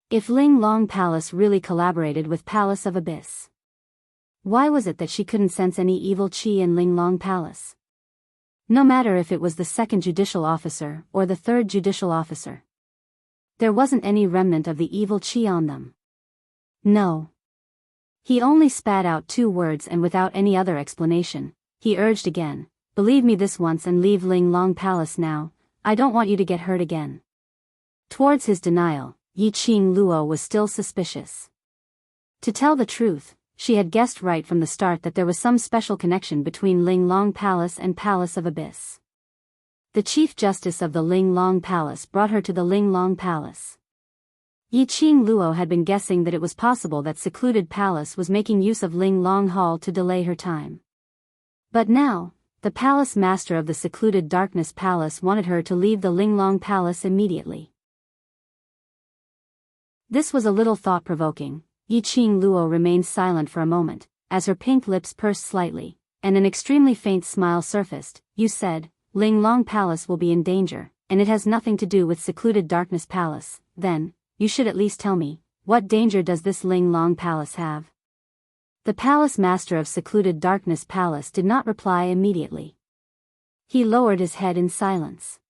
If Linglong Palace really collaborated with Palace of Abyss, why was it that she couldn't sense any evil qi in Linglong Palace? No matter if it was the 2nd judicial officer or the 3rd judicial officer, there wasn't any remnant of the evil qi on them. No. He only spat out 2 words, and without any other explanation, he urged again, believe me this once and leave Linglong Palace now, I don't want you to get hurt again. Towards his denial, Yi Qing Luo was still suspicious. To tell the truth, she had guessed right from the start that there was some special connection between Linglong Palace and Palace of Abyss. The Chief Justice of the Linglong Palace brought her to the Linglong Palace. Yi Qing Luo had been guessing that it was possible that Secluded Palace was making use of Linglong Hall to delay her time. But now, the Palace Master of the Secluded Darkness Palace wanted her to leave the Linglong Palace immediately. This was a little thought-provoking. Yi Qing Luo remained silent for a moment, as her pink lips pursed slightly, and an extremely faint smile surfaced. You said, Linglong Palace will be in danger, and it has nothing to do with Secluded Darkness Palace. Then, you should at least tell me, what danger does this Linglong Palace have? The palace master of secluded darkness palace did not reply immediately. He lowered his head in silence.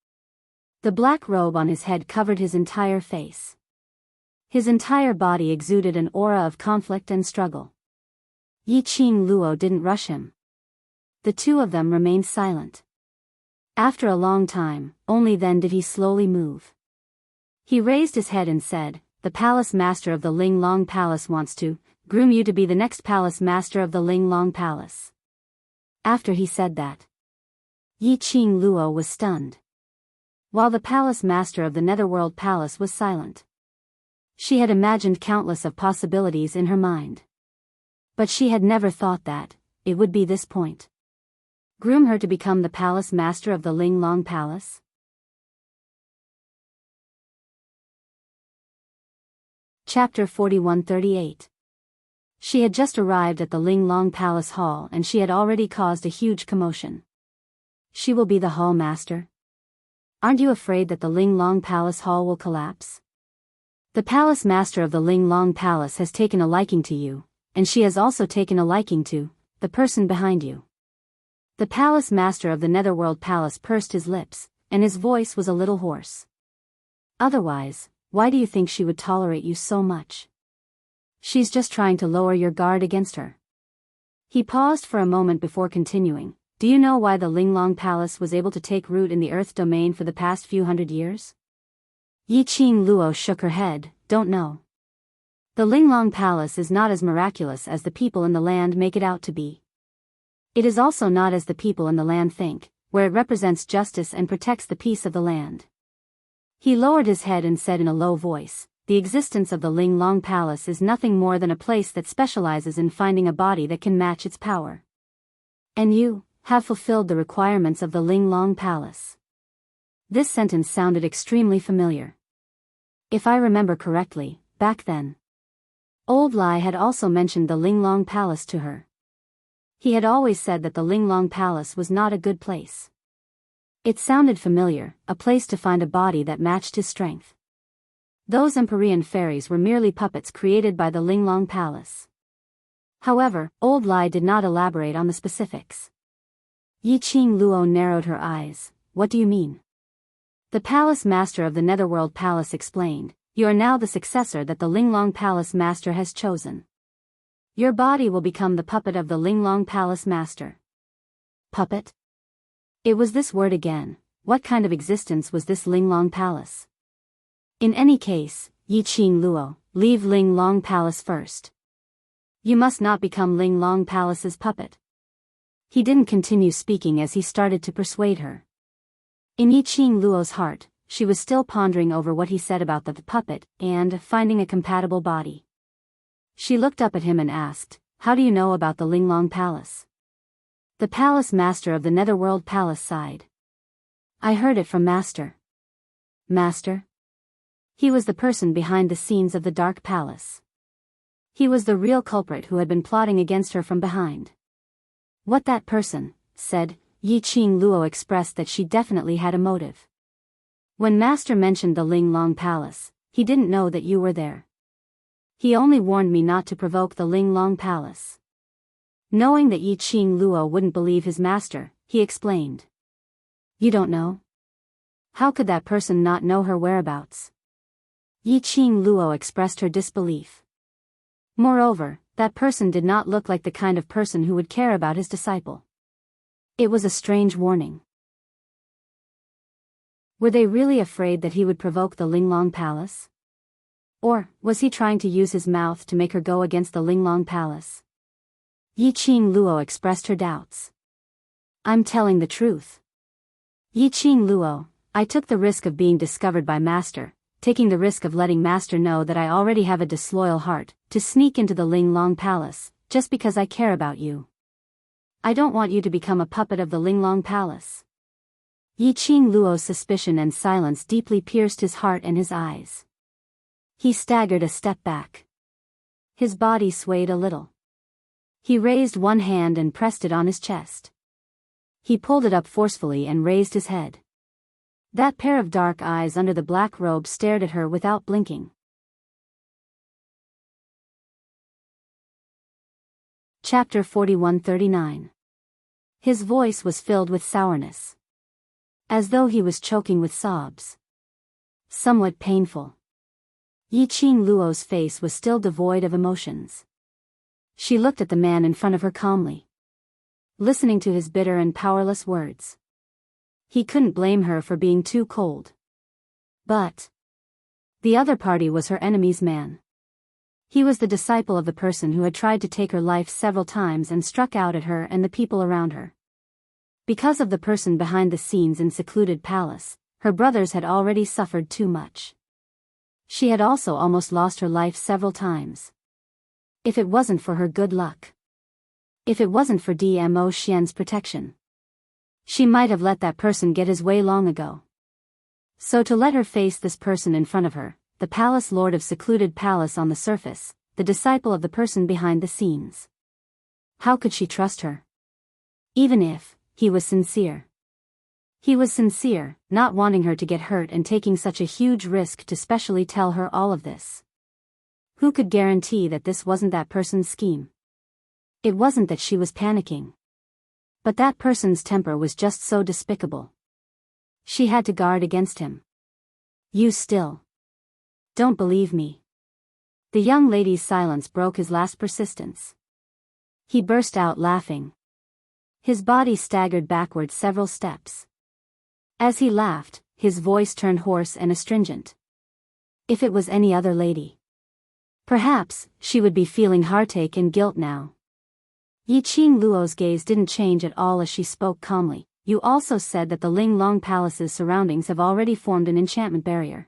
The black robe on his head covered his entire face. His entire body exuded an aura of conflict and struggle. Yiqing Luo didn't rush him. The two of them remained silent. After a long time, only then did he slowly move. He raised his head and said, "The palace master of the Ling Long Palace wants to groom you to be the next palace master of the Ling Long Palace." After he said that, Yiqing Luo was stunned, while the palace master of the Netherworld Palace was silent. She had imagined countless of possibilities in her mind, but she had never thought that it would be this point. Groom her to become the palace master of the Ling Long Palace? Chapter 4138. She had just arrived at the Ling Long Palace Hall and she had already caused a huge commotion. She will be the hall master? Aren't you afraid that the Ling Long Palace Hall will collapse? The palace master of the Ling Long Palace has taken a liking to you, and she has also taken a liking to the person behind you. The palace master of the Netherworld Palace pursed his lips, and his voice was a little hoarse. Otherwise, why do you think she would tolerate you so much? She's just trying to lower your guard against her. He paused for a moment before continuing. Do you know why the Ling Long Palace was able to take root in the Earth domain for the past few hundred years? Yiqing Luo shook her head. Don't know. The Ling Long Palace is not as miraculous as the people in the land make it out to be. It is also not as the people in the land think, where it represents justice and protects the peace of the land. He lowered his head and said in a low voice, the existence of the Ling Long Palace is nothing more than a place that specializes in finding a body that can match its power. And you have fulfilled the requirements of the Ling Long Palace. This sentence sounded extremely familiar. If I remember correctly, back then, Old Lai had also mentioned the Ling Long Palace to her. He had always said that the Ling Long Palace was not a good place. It sounded familiar, a place to find a body that matched his strength. Those Empyrean fairies were merely puppets created by the Ling Long Palace. However, Old Lai did not elaborate on the specifics. Yiqing Luo narrowed her eyes. What do you mean? The palace master of the Netherworld Palace explained, you are now the successor that the Ling Long Palace master has chosen. Your body will become the puppet of the Ling Long Palace master. Puppet? It was this word again. What kind of existence was this Ling Long Palace? In any case, Yiqing Luo, leave Ling Long Palace first. You must not become Ling Long Palace's puppet. He didn't continue speaking as he started to persuade her. In Yiqing Luo's heart, she was still pondering over what he said about the puppet and finding a compatible body. She looked up at him and asked, how do you know about the Ling Long Palace? The palace master of the Netherworld Palace sighed. I heard it from Master. Master? He was the person behind the scenes of the Dark Palace. He was the real culprit who had been plotting against her from behind. What that person said, Yiqing Luo expressed that she definitely had a motive. When Master mentioned the Ling Long Palace, he didn't know that you were there. He only warned me not to provoke the Ling Long Palace. Knowing that Yiqing Luo wouldn't believe his master, he explained. You don't know? How could that person not know her whereabouts? Yiqing Luo expressed her disbelief. Moreover, that person did not look like the kind of person who would care about his disciple. It was a strange warning. Were they really afraid that he would provoke the Ling Long Palace? Or was he trying to use his mouth to make her go against the Ling Long Palace? Yiqing Luo expressed her doubts. I'm telling the truth. Yiqing Luo, I took the risk of being discovered by Master, taking the risk of letting Master know that I already have a disloyal heart, to sneak into the Ling Long Palace, just because I care about you. I don't want you to become a puppet of the Ling Long Palace. Yiqing Luo's suspicion and silence deeply pierced his heart and his eyes. He staggered a step back. His body swayed a little. He raised one hand and pressed it on his chest. He pulled it up forcefully and raised his head. That pair of dark eyes under the black robe stared at her without blinking. Chapter 41-39. His voice was filled with sourness, as though he was choking with sobs. Somewhat painful. Yiqing Luo's face was still devoid of emotions. She looked at the man in front of her calmly, listening to his bitter and powerless words. He couldn't blame her for being too cold. But the other party was her enemy's man. He was the disciple of the person who had tried to take her life several times and struck out at her and the people around her. Because of the person behind the scenes in secluded palace, her brothers had already suffered too much. She had also almost lost her life several times. If it wasn't for her good luck, if it wasn't for Dmo Xian's protection, she might have let that person get his way long ago. So to let her face this person in front of her, the palace lord of secluded palace on the surface, the disciple of the person behind the scenes. How could she trust her? Even if he was sincere. He was sincere, not wanting her to get hurt and taking such a huge risk to specially tell her all of this. Who could guarantee that this wasn't that person's scheme? It wasn't that she was panicking. But that person's temper was just so despicable. She had to guard against him. You still don't believe me? The young lady's silence broke his last persistence. He burst out laughing. His body staggered backward several steps. As he laughed, his voice turned hoarse and astringent. If it was any other lady, perhaps she would be feeling heartache and guilt now. Yiqing Luo's gaze didn't change at all as she spoke calmly. You also said that the Linglong Palace's surroundings have already formed an enchantment barrier.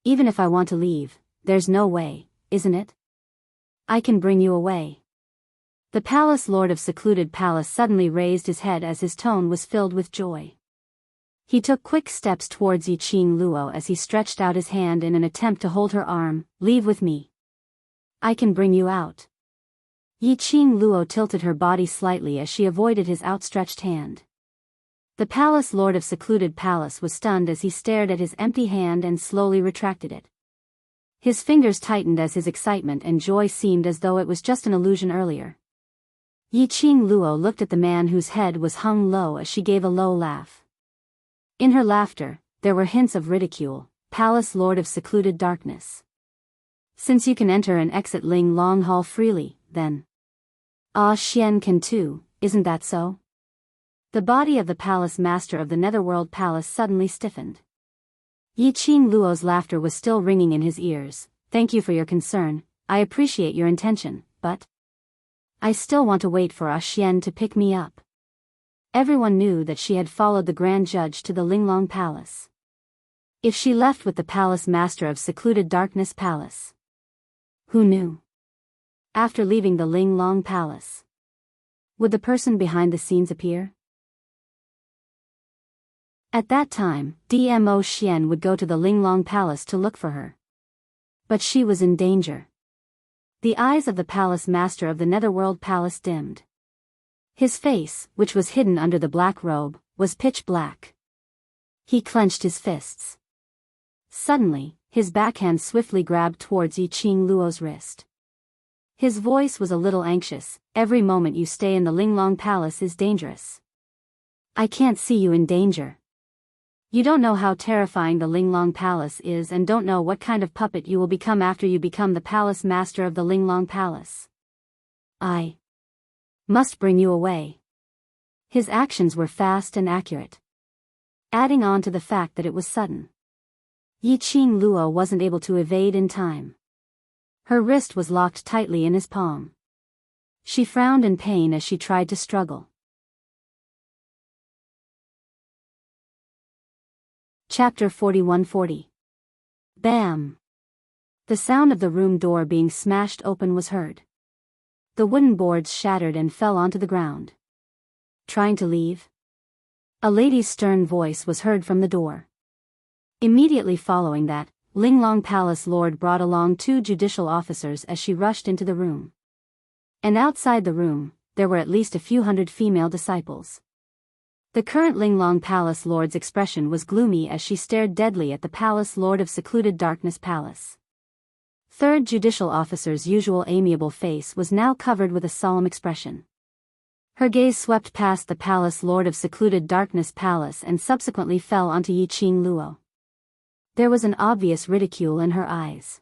Even if I want to leave, there's no way, isn't it? I can bring you away. The palace lord of secluded palace suddenly raised his head as his tone was filled with joy. He took quick steps towards Yiqing Luo as he stretched out his hand in an attempt to hold her arm. Leave with me. I can bring you out. Yiqing Luo tilted her body slightly as she avoided his outstretched hand. The palace lord of secluded palace was stunned as he stared at his empty hand and slowly retracted it. His fingers tightened as his excitement and joy seemed as though it was just an illusion earlier. Yiqing Luo looked at the man whose head was hung low as she gave a low laugh. In her laughter, there were hints of ridicule. Palace lord of secluded darkness. Since you can enter and exit Linglong Hall freely, then Xian can too, isn't that so? The body of the palace master of the Netherworld Palace suddenly stiffened. Yiqing Luo's laughter was still ringing in his ears. Thank you for your concern, I appreciate your intention, but I still want to wait for Xian to pick me up. Everyone knew that she had followed the Grand Judge to the Linglong Palace. If she left with the palace master of secluded darkness palace, who knew? After leaving the Linglong Palace, would the person behind the scenes appear? At that time, Dmo Xian would go to the Linglong Palace to look for her. But she was in danger. The eyes of the palace master of the Netherworld Palace dimmed. His face, which was hidden under the black robe, was pitch black. He clenched his fists. Suddenly, his backhand swiftly grabbed towards Yiqing Luo's wrist. His voice was a little anxious. Every moment you stay in the Linglong Palace is dangerous. I can't see you in danger. You don't know how terrifying the Linglong Palace is and don't know what kind of puppet you will become after you become the palace master of the Linglong Palace. I must bring you away. His actions were fast and accurate, adding on to the fact that it was sudden. Yiqing Luo wasn't able to evade in time. Her wrist was locked tightly in his palm. She frowned in pain as she tried to struggle. Chapter 41-40. Bam! The sound of the room door being smashed open was heard. The wooden boards shattered and fell onto the ground. Trying to leave? A lady's stern voice was heard from the door. Immediately following that, Linglong Palace Lord brought along 2 judicial officers as she rushed into the room. And outside the room, there were at least a few hundred female disciples. The current Linglong Palace Lord's expression was gloomy as she stared deadly at the Palace Lord of Secluded Darkness Palace. Third Judicial Officer's usual amiable face was now covered with a solemn expression. Her gaze swept past the Palace Lord of Secluded Darkness Palace and subsequently fell onto Yiqing Luo. There was an obvious ridicule in her eyes.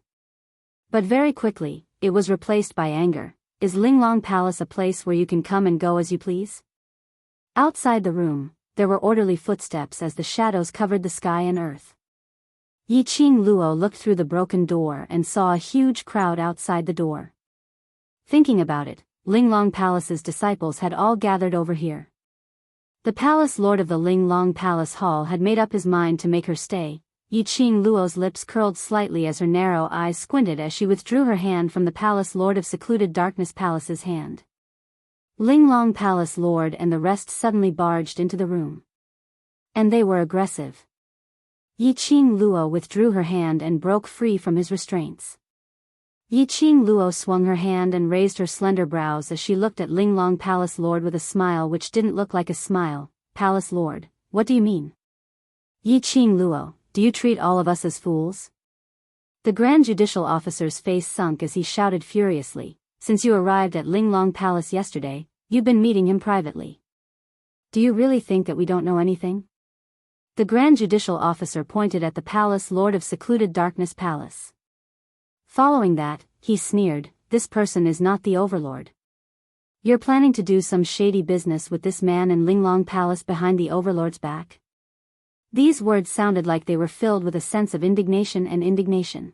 But very quickly, it was replaced by anger. Is Linglong Palace a place where you can come and go as you please? Outside the room, there were orderly footsteps as the shadows covered the sky and earth. Yiqing Luo looked through the broken door and saw a huge crowd outside the door. Thinking about it, Linglong Palace's disciples had all gathered over here. The Palace Lord of the Linglong Palace Hall had made up his mind to make her stay. Yiqing Luo's lips curled slightly as her narrow eyes squinted as she withdrew her hand from the Palace Lord of Secluded Darkness Palace's hand. Linglong Palace Lord and the rest suddenly barged into the room. And they were aggressive. Yiqing Luo withdrew her hand and broke free from his restraints. Yiqing Luo swung her hand and raised her slender brows as she looked at Linglong Palace Lord with a smile which didn't look like a smile. Palace Lord, what do you mean? Yiqing Luo, do you treat all of us as fools? The Grand Judicial Officer's face sunk as he shouted furiously, since you arrived at Linglong Palace yesterday, you've been meeting him privately. Do you really think that we don't know anything? The Grand Judicial Officer pointed at the Palace Lord of Secluded Darkness Palace. Following that, he sneered, this person is not the Overlord. You're planning to do some shady business with this man in Linglong Palace behind the Overlord's back? These words sounded like they were filled with a sense of indignation and indignation.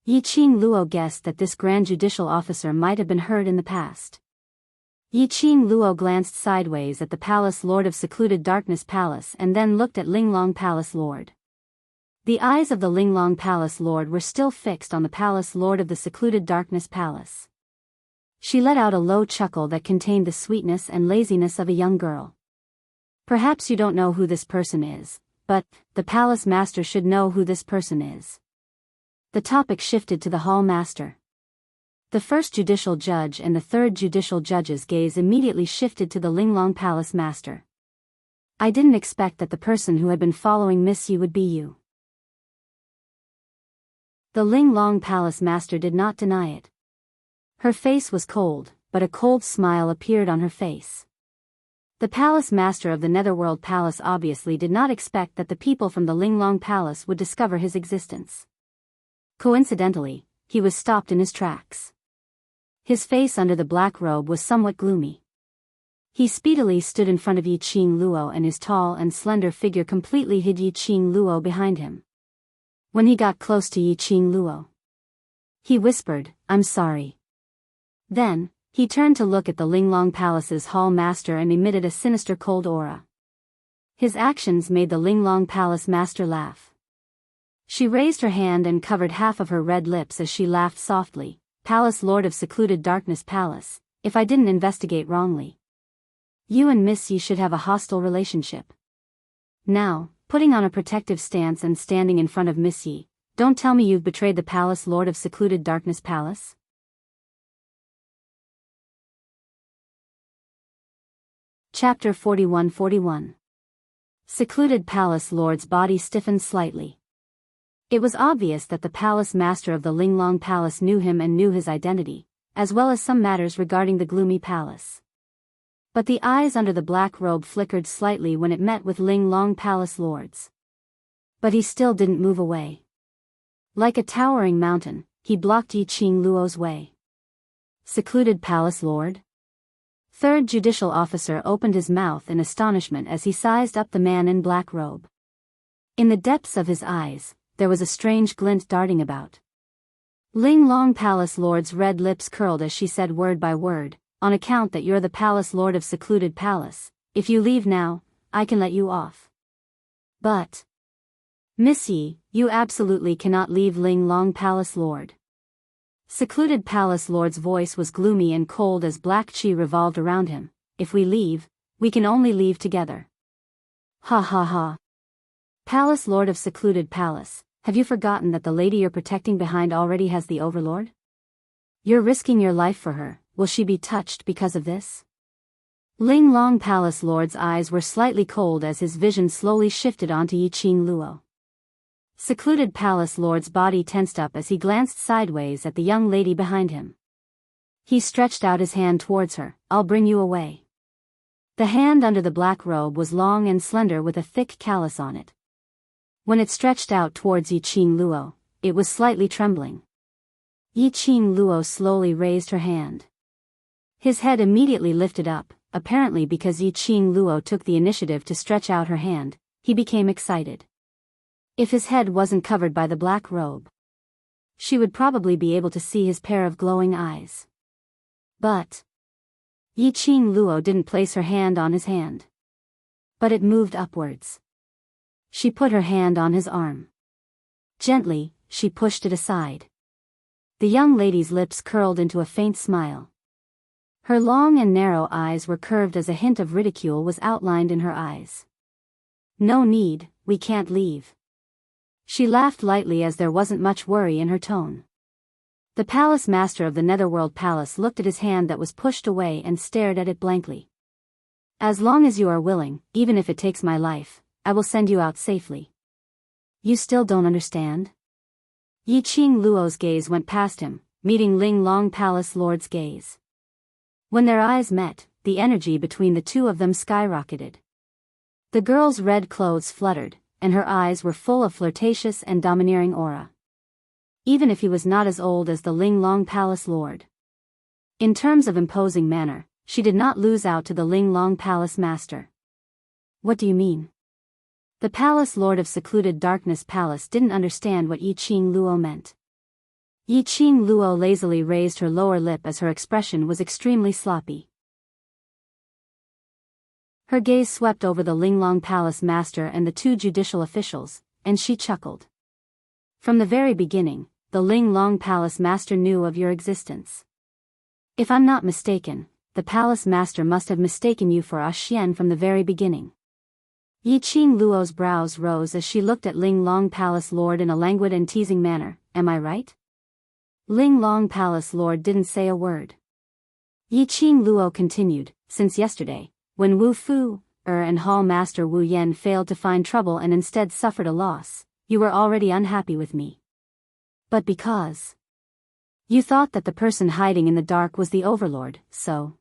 Yiqing Luo guessed that this Grand Judicial Officer might have been heard in the past. Yiqing Luo glanced sideways at the Palace Lord of Secluded Darkness Palace and then looked at Linglong Palace Lord. The eyes of the Linglong Palace Lord were still fixed on the Palace Lord of the Secluded Darkness Palace. She let out a low chuckle that contained the sweetness and laziness of a young girl. Perhaps you don't know who this person is, but the Palace Master should know who this person is. The topic shifted to the Hall Master. The first Judicial Judge and the third Judicial Judge's gaze immediately shifted to the Linglong Palace Master. I didn't expect that the person who had been following Miss Yi would be you. The Linglong Palace Master did not deny it. Her face was cold, but a cold smile appeared on her face. The Palace Master of the Netherworld Palace obviously did not expect that the people from the Linglong Palace would discover his existence. Coincidentally, he was stopped in his tracks. His face under the black robe was somewhat gloomy. He speedily stood in front of Yiqing Luo and his tall and slender figure completely hid Yiqing Luo behind him. When he got close to Yiqing Luo, he whispered, I'm sorry. Then, he turned to look at the Linglong Palace's Hall Master and emitted a sinister cold aura. His actions made the Linglong Palace Master laugh. She raised her hand and covered half of her red lips as she laughed softly. Palace Lord of Secluded Darkness Palace, if I didn't investigate wrongly, you and Miss Yi should have a hostile relationship. Now, putting on a protective stance and standing in front of Miss Yi, don't tell me you've betrayed the Palace Lord of Secluded Darkness Palace? Chapter 41-41. Secluded Palace Lord's body stiffened slightly. It was obvious that the Palace Master of the Linglong Palace knew him and knew his identity, as well as some matters regarding the gloomy palace. But the eyes under the black robe flickered slightly when it met with Linglong Palace Lord's. But he still didn't move away. Like a towering mountain, he blocked Yiqing Luo's way. Secluded Palace Lord? Third Judicial Officer opened his mouth in astonishment as he sized up the man in black robe. In the depths of his eyes, there was a strange glint darting about. Linglong Palace Lord's red lips curled as she said word by word, on account that you're the Palace Lord of Secluded Palace, if you leave now, I can let you off. But Miss Yi, you absolutely cannot leave Linglong Palace Lord. Secluded Palace Lord's voice was gloomy and cold as black chi revolved around him. If we leave, we can only leave together. Ha ha ha. Palace Lord of Secluded Palace, have you forgotten that the lady you're protecting behind already has the Overlord? You're risking your life for her, will she be touched because of this? Linglong Palace Lord's eyes were slightly cold as his vision slowly shifted onto Yiqing Luo. Secluded palace lord's body tensed up as he glanced sideways at the young lady behind him. He stretched out his hand towards her. "I'll bring you away." The hand under the black robe was long and slender with a thick callus on it. When it stretched out towards Yiqing Luo, it was slightly trembling. Yiqing Luo slowly raised her hand. His head immediately lifted up, apparently because Yiqing Luo took the initiative to stretch out her hand. He became excited. If his head wasn't covered by the black robe, she would probably be able to see his pair of glowing eyes. But Yiqing Luo didn't place her hand on his hand. But it moved upwards. She put her hand on his arm. Gently, she pushed it aside. The young lady's lips curled into a faint smile. Her long and narrow eyes were curved as a hint of ridicule was outlined in her eyes. "No need, we can't leave." She laughed lightly as there wasn't much worry in her tone. The palace master of the Netherworld Palace looked at his hand that was pushed away and stared at it blankly. "As long as you are willing, even if it takes my life, I will send you out safely." "You still don't understand?" Yiqing Luo's gaze went past him, meeting Ling Long Palace Lord's gaze. When their eyes met, the energy between the two of them skyrocketed. The girl's red clothes fluttered, and her eyes were full of flirtatious and domineering aura. Even if he was not as old as the Ling Long Palace Lord. In terms of imposing manner, she did not lose out to the Ling Long Palace Master. "What do you mean?" The Palace Lord of Secluded Darkness Palace didn't understand what Yiqing Luo meant. Yiqing Luo lazily raised her lower lip as her expression was extremely sloppy. Her gaze swept over the Linglong Palace Master and the two judicial officials, and she chuckled. "From the very beginning, the Linglong Palace Master knew of your existence. If I'm not mistaken, the Palace Master must have mistaken you for a Xian from the very beginning." Yiqing Luo's brows rose as she looked at Linglong Palace Lord in a languid and teasing manner. "Am I right?" Linglong Palace Lord didn't say a word. Yiqing Luo continued, "Since yesterday, when Wu Fu, and Hall Master Wu Yen failed to find trouble and instead suffered a loss, you were already unhappy with me. But because you thought that the person hiding in the dark was the Overlord, so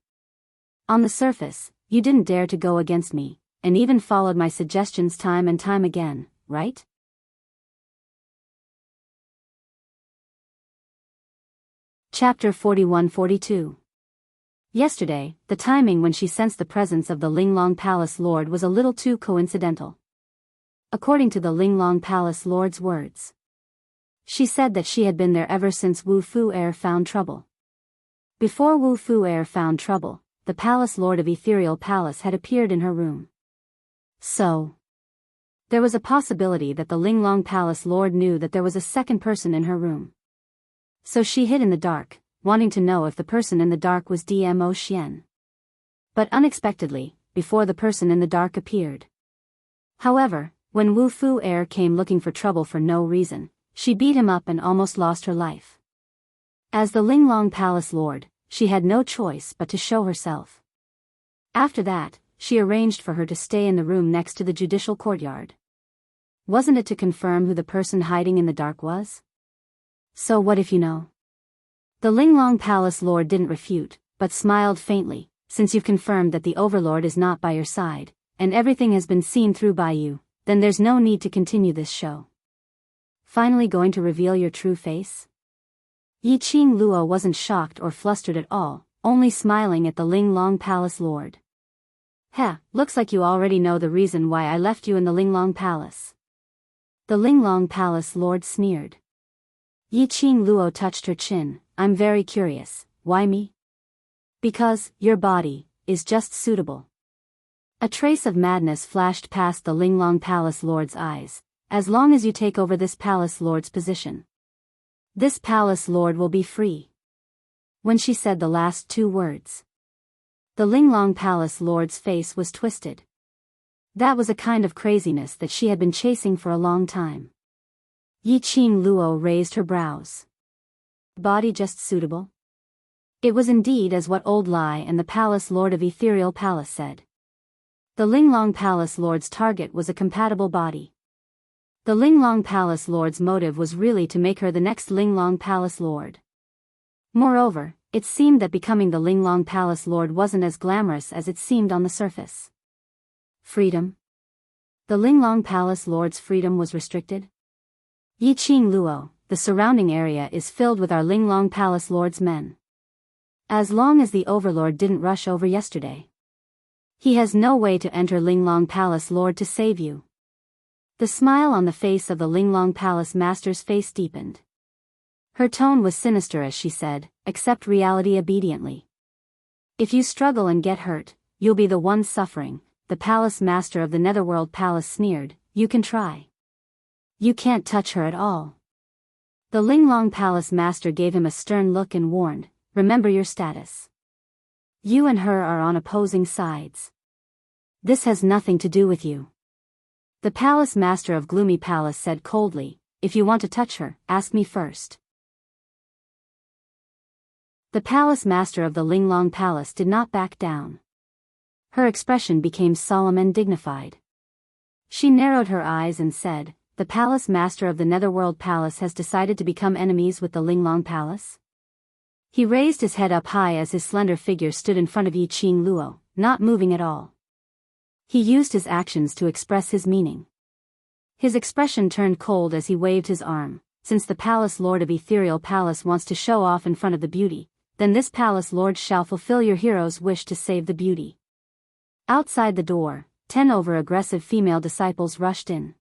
on the surface, you didn't dare to go against me, and even followed my suggestions time and time again, right?" Chapter 41-42. Yesterday, the timing when she sensed the presence of the Linglong Palace Lord was a little too coincidental. According to the Linglong Palace Lord's words, she said that she had been there ever since Wu Fu found trouble. Before Wu Fu found trouble, the Palace Lord of Ethereal Palace had appeared in her room. So there was a possibility that the Linglong Palace Lord knew that there was a second person in her room. So she hid in the dark, wanting to know if the person in the dark was Dmo Xian. But unexpectedly, before the person in the dark appeared. However, when Wu Fu came looking for trouble for no reason, she beat him up and almost lost her life. As the Linglong Palace Lord, she had no choice but to show herself. After that, she arranged for her to stay in the room next to the judicial courtyard. Wasn't it to confirm who the person hiding in the dark was? So what if you know? The Linglong Palace Lord didn't refute, but smiled faintly. "Since you've confirmed that the Overlord is not by your side, and everything has been seen through by you, then there's no need to continue this show. Finally going to reveal your true face?" Yiqing Luo wasn't shocked or flustered at all, only smiling at the Linglong Palace Lord. "Heh, looks like you already know the reason why I left you in the Linglong Palace." The Linglong Palace Lord sneered. Yiqing Luo touched her chin. "I'm very curious, why me?" "Because, your body is just suitable." A trace of madness flashed past the Linglong Palace Lord's eyes. "As long as you take over this Palace Lord's position, this Palace Lord will be free." When she said the last two words, the Linglong Palace Lord's face was twisted. That was a kind of craziness that she had been chasing for a long time. Yiqing Luo raised her brows. Body just suitable? It was indeed as what Old Lai and the Palace Lord of Ethereal Palace said. The Linglong Palace Lord's target was a compatible body. The Linglong Palace Lord's motive was really to make her the next Linglong Palace Lord. Moreover, it seemed that becoming the Linglong Palace Lord wasn't as glamorous as it seemed on the surface. Freedom? The Linglong Palace Lord's freedom was restricted? Yiqing Luo, the surrounding area is filled with our Linglong Palace Lord's men. As long as the Overlord didn't rush over yesterday. He has no way to enter Linglong Palace Lord to save you. The smile on the face of the Linglong Palace Master's face deepened. Her tone was sinister as she said, "Accept reality obediently. If you struggle and get hurt, you'll be the one suffering." The Palace Master of the Netherworld Palace sneered, "You can try. You can't touch her at all." The Linglong Palace Master gave him a stern look and warned, "Remember your status. You and her are on opposing sides. This has nothing to do with you." The Palace Master of Gloomy Palace said coldly, "If you want to touch her, ask me first." The Palace Master of the Linglong Palace did not back down. Her expression became solemn and dignified. She narrowed her eyes and said, "The Palace Master of the Netherworld Palace has decided to become enemies with the Linglong Palace?" He raised his head up high as his slender figure stood in front of Yiqing Luo, not moving at all. He used his actions to express his meaning. His expression turned cold as he waved his arm. "Since the Palace Lord of Ethereal Palace wants to show off in front of the beauty, then this Palace Lord shall fulfill your hero's wish to save the beauty." Outside the door, 10 over-aggressive female disciples rushed in.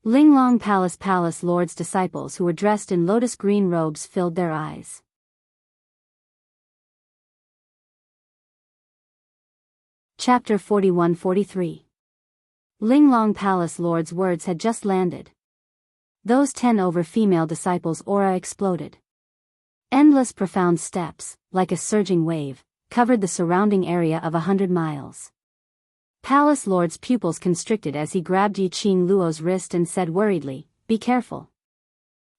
Linglong Palace Lord's disciples who were dressed in lotus green robes filled their eyes. Chapter 41-43. Linglong Palace Lord's words had just landed. Those 10 over female disciples' aura exploded. Endless profound steps, like a surging wave, covered the surrounding area of 100 miles. Palace Lord's pupils constricted as he grabbed Yiqing Luo's wrist and said worriedly, "Be careful."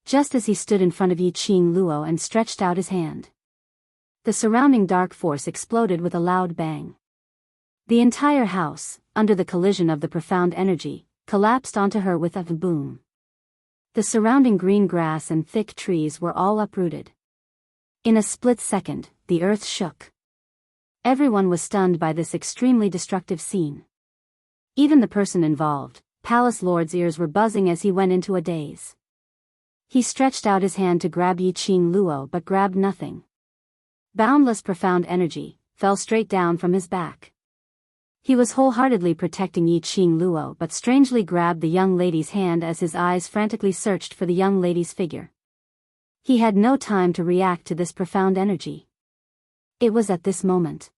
Just as he stood in front of Yiqing Luo and stretched out his hand, the surrounding dark force exploded with a loud bang. The entire house, under the collision of the profound energy, collapsed onto her with a boom. The surrounding green grass and thick trees were all uprooted. In a split second, the earth shook. Everyone was stunned by this extremely destructive scene. Even the person involved, Palace Lord's ears were buzzing as he went into a daze. He stretched out his hand to grab Yiqing Luo but grabbed nothing. Boundless profound energy fell straight down from his back. He was wholeheartedly protecting Yiqing Luo but strangely grabbed the young lady's hand as his eyes frantically searched for the young lady's figure. He had no time to react to this profound energy. It was at this moment.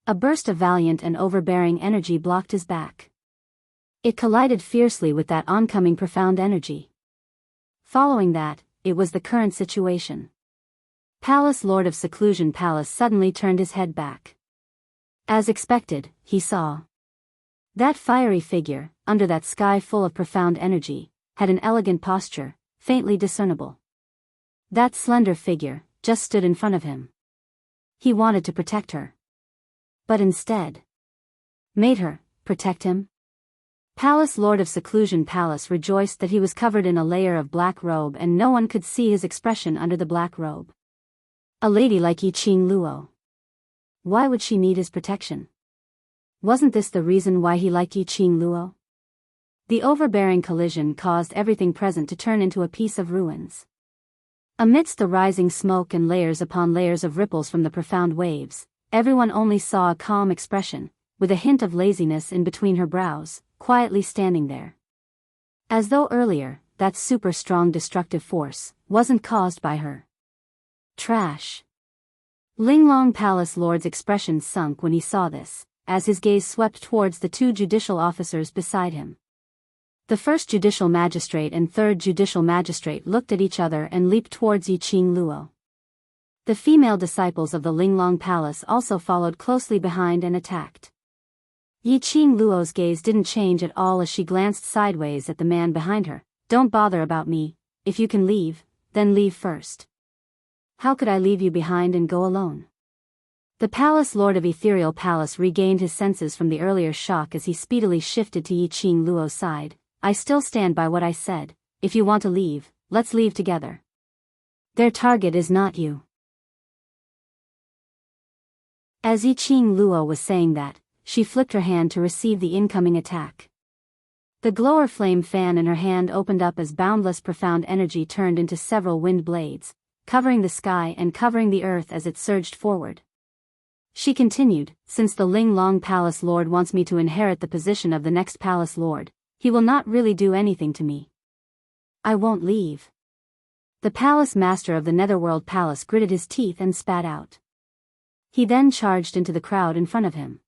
A burst of valiant and overbearing energy blocked his back. It collided fiercely with that oncoming profound energy. Following that, it was the current situation. Palace Lord of Seclusion Palace suddenly turned his head back. As expected, he saw that fiery figure, under that sky full of profound energy, had an elegant posture, faintly discernible. That slender figure just stood in front of him. He wanted to protect her. But instead made her protect him. Palace Lord of Seclusion Palace rejoiced that he was covered in a layer of black robe and no one could see his expression under the black robe. A lady like Yiqing Luo. Why would she need his protection? Wasn't this the reason why he liked Yiqing Luo? The overbearing collision caused everything present to turn into a piece of ruins. Amidst the rising smoke and layers upon layers of ripples from the profound waves, everyone only saw a calm expression, with a hint of laziness in between her brows, quietly standing there. As though earlier, that super strong destructive force wasn't caused by her. Trash. Linglong Palace Lord's expression sunk when he saw this, as his gaze swept towards the 2 judicial officers beside him. The first judicial magistrate and third judicial magistrate looked at each other and leaped towards Yiqing Luo. The female disciples of the Linglong Palace also followed closely behind and attacked. Yiqing Luo's gaze didn't change at all as she glanced sideways at the man behind her. "Don't bother about me. If you can leave, then leave first." "How could I leave you behind and go alone?" The Palace Lord of Ethereal Palace regained his senses from the earlier shock as he speedily shifted to Yiqing Luo's side, I still stand by what I said. If you want to leave, let's leave together. Their target is not you. As Yiqing Luo was saying that, she flicked her hand to receive the incoming attack. The glower flame fan in her hand opened up as boundless profound energy turned into several wind blades, covering the sky and covering the earth as it surged forward. She continued, since the Ling Long Palace Lord wants me to inherit the position of the next Palace Lord, he will not really do anything to me. I won't leave. The Palace Master of the Netherworld Palace gritted his teeth and spat out. He then charged into the crowd in front of him.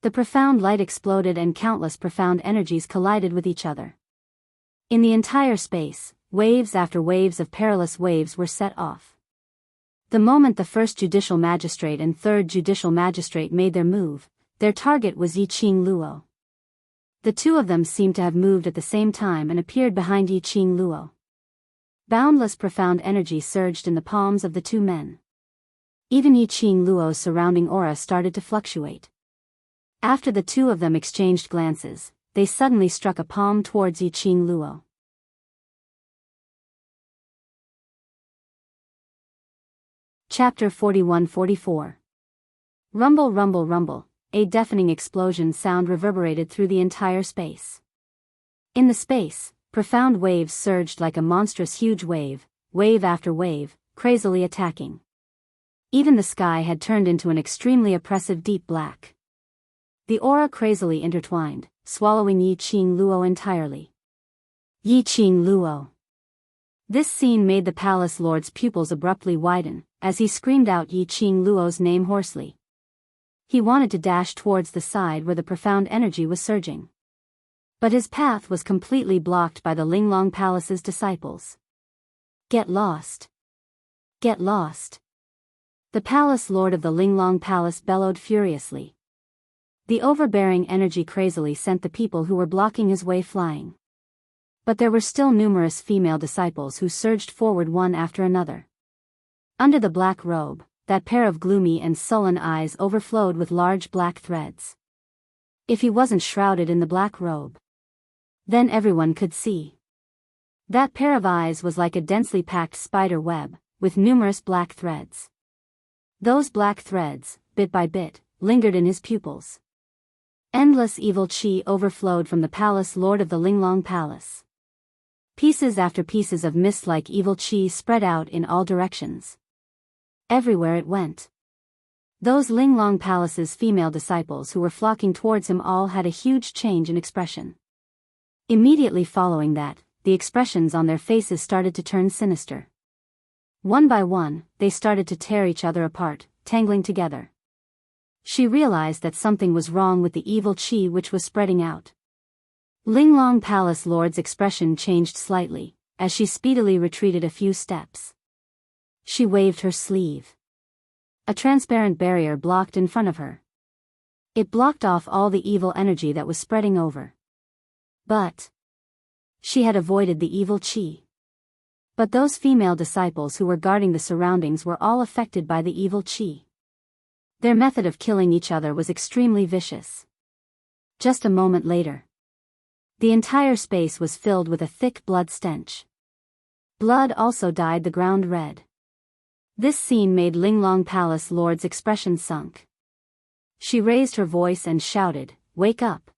The profound light exploded and countless profound energies collided with each other. In the entire space, waves after waves of perilous waves were set off. The moment the first judicial magistrate and third judicial magistrate made their move, their target was Yiqing Luo. The two of them seemed to have moved at the same time and appeared behind Yiqing Luo. Boundless profound energy surged in the palms of the two men. Even Yiqing Luo's surrounding aura started to fluctuate. After the two of them exchanged glances, they suddenly struck a palm towards Yiqing Luo. Chapter 41-44. Rumble, rumble, rumble, a deafening explosion sound reverberated through the entire space. In the space, profound waves surged like a monstrous huge wave, wave after wave, crazily attacking. Even the sky had turned into an extremely oppressive deep black. The aura crazily intertwined, swallowing Yiqing Luo entirely. Yiqing Luo. This scene made the palace lord's pupils abruptly widen, as he screamed out Yiqing Luo's name hoarsely. He wanted to dash towards the side where the profound energy was surging. But his path was completely blocked by the Linglong Palace's disciples. Get lost. Get lost. The palace lord of the Linglong Palace bellowed furiously. The overbearing energy crazily sent the people who were blocking his way flying. But there were still numerous female disciples who surged forward one after another. Under the black robe, that pair of gloomy and sullen eyes overflowed with large black threads. If he wasn't shrouded in the black robe, then everyone could see. That pair of eyes was like a densely packed spider web, with numerous black threads. Those black threads, bit by bit, lingered in his pupils. Endless evil qi overflowed from the palace lord of the Linglong Palace. Pieces after pieces of mist-like evil qi spread out in all directions. Everywhere it went. Those Linglong Palace's female disciples who were flocking towards him all had a huge change in expression. Immediately following that, the expressions on their faces started to turn sinister. One by one, they started to tear each other apart, tangling together. She realized that something was wrong with the evil qi which was spreading out. Linglong Palace Lord's expression changed slightly, as she speedily retreated a few steps. She waved her sleeve. A transparent barrier blocked in front of her. It blocked off all the evil energy that was spreading over. But she had avoided the evil qi. But those female disciples who were guarding the surroundings were all affected by the evil qi. Their method of killing each other was extremely vicious. Just a moment later, the entire space was filled with a thick blood stench. Blood also dyed the ground red. This scene made Linglong Palace Lord's expression sunk. She raised her voice and shouted, "Wake up!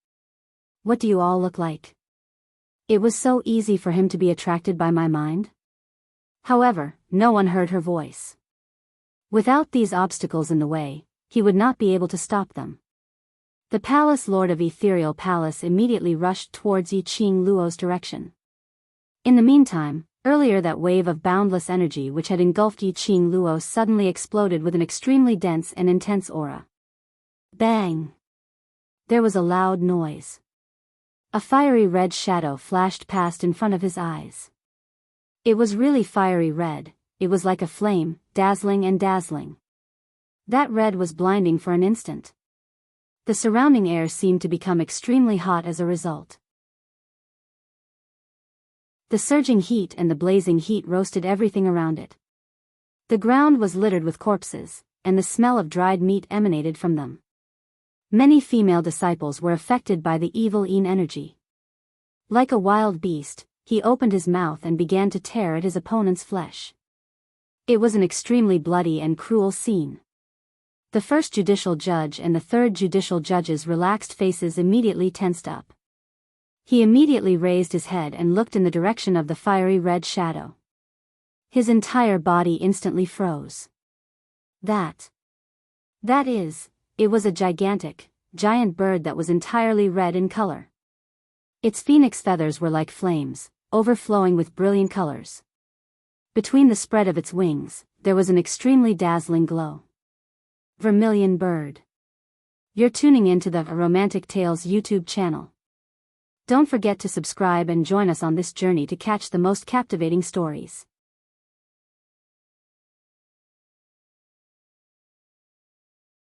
What do you all look like?" It was so easy for him to be attracted by my mind. However, no one heard her voice. Without these obstacles in the way, he would not be able to stop them. The palace lord of Ethereal Palace immediately rushed towards Yiqing Luo's direction. In the meantime, earlier that wave of boundless energy which had engulfed Yiqing Luo suddenly exploded with an extremely dense and intense aura. Bang! There was a loud noise. A fiery red shadow flashed past in front of his eyes. It was really fiery red, it was like a flame, dazzling and dazzling. That red was blinding for an instant. The surrounding air seemed to become extremely hot as a result. The surging heat and the blazing heat roasted everything around it. The ground was littered with corpses, and the smell of dried meat emanated from them. Many female disciples were affected by the evil Yin energy. Like a wild beast, he opened his mouth and began to tear at his opponent's flesh. It was an extremely bloody and cruel scene. The first judicial judge and the third judicial judge's relaxed faces immediately tensed up. He immediately raised his head and looked in the direction of the fiery red shadow. His entire body instantly froze. That is, it was a giant bird that was entirely red in color. Its phoenix feathers were like flames, overflowing with brilliant colors. Between the spread of its wings, there was an extremely dazzling glow. Vermilion bird. You're tuning into the Romantic Tales YouTube channel. Don't forget to subscribe and join us on this journey to catch the most captivating stories.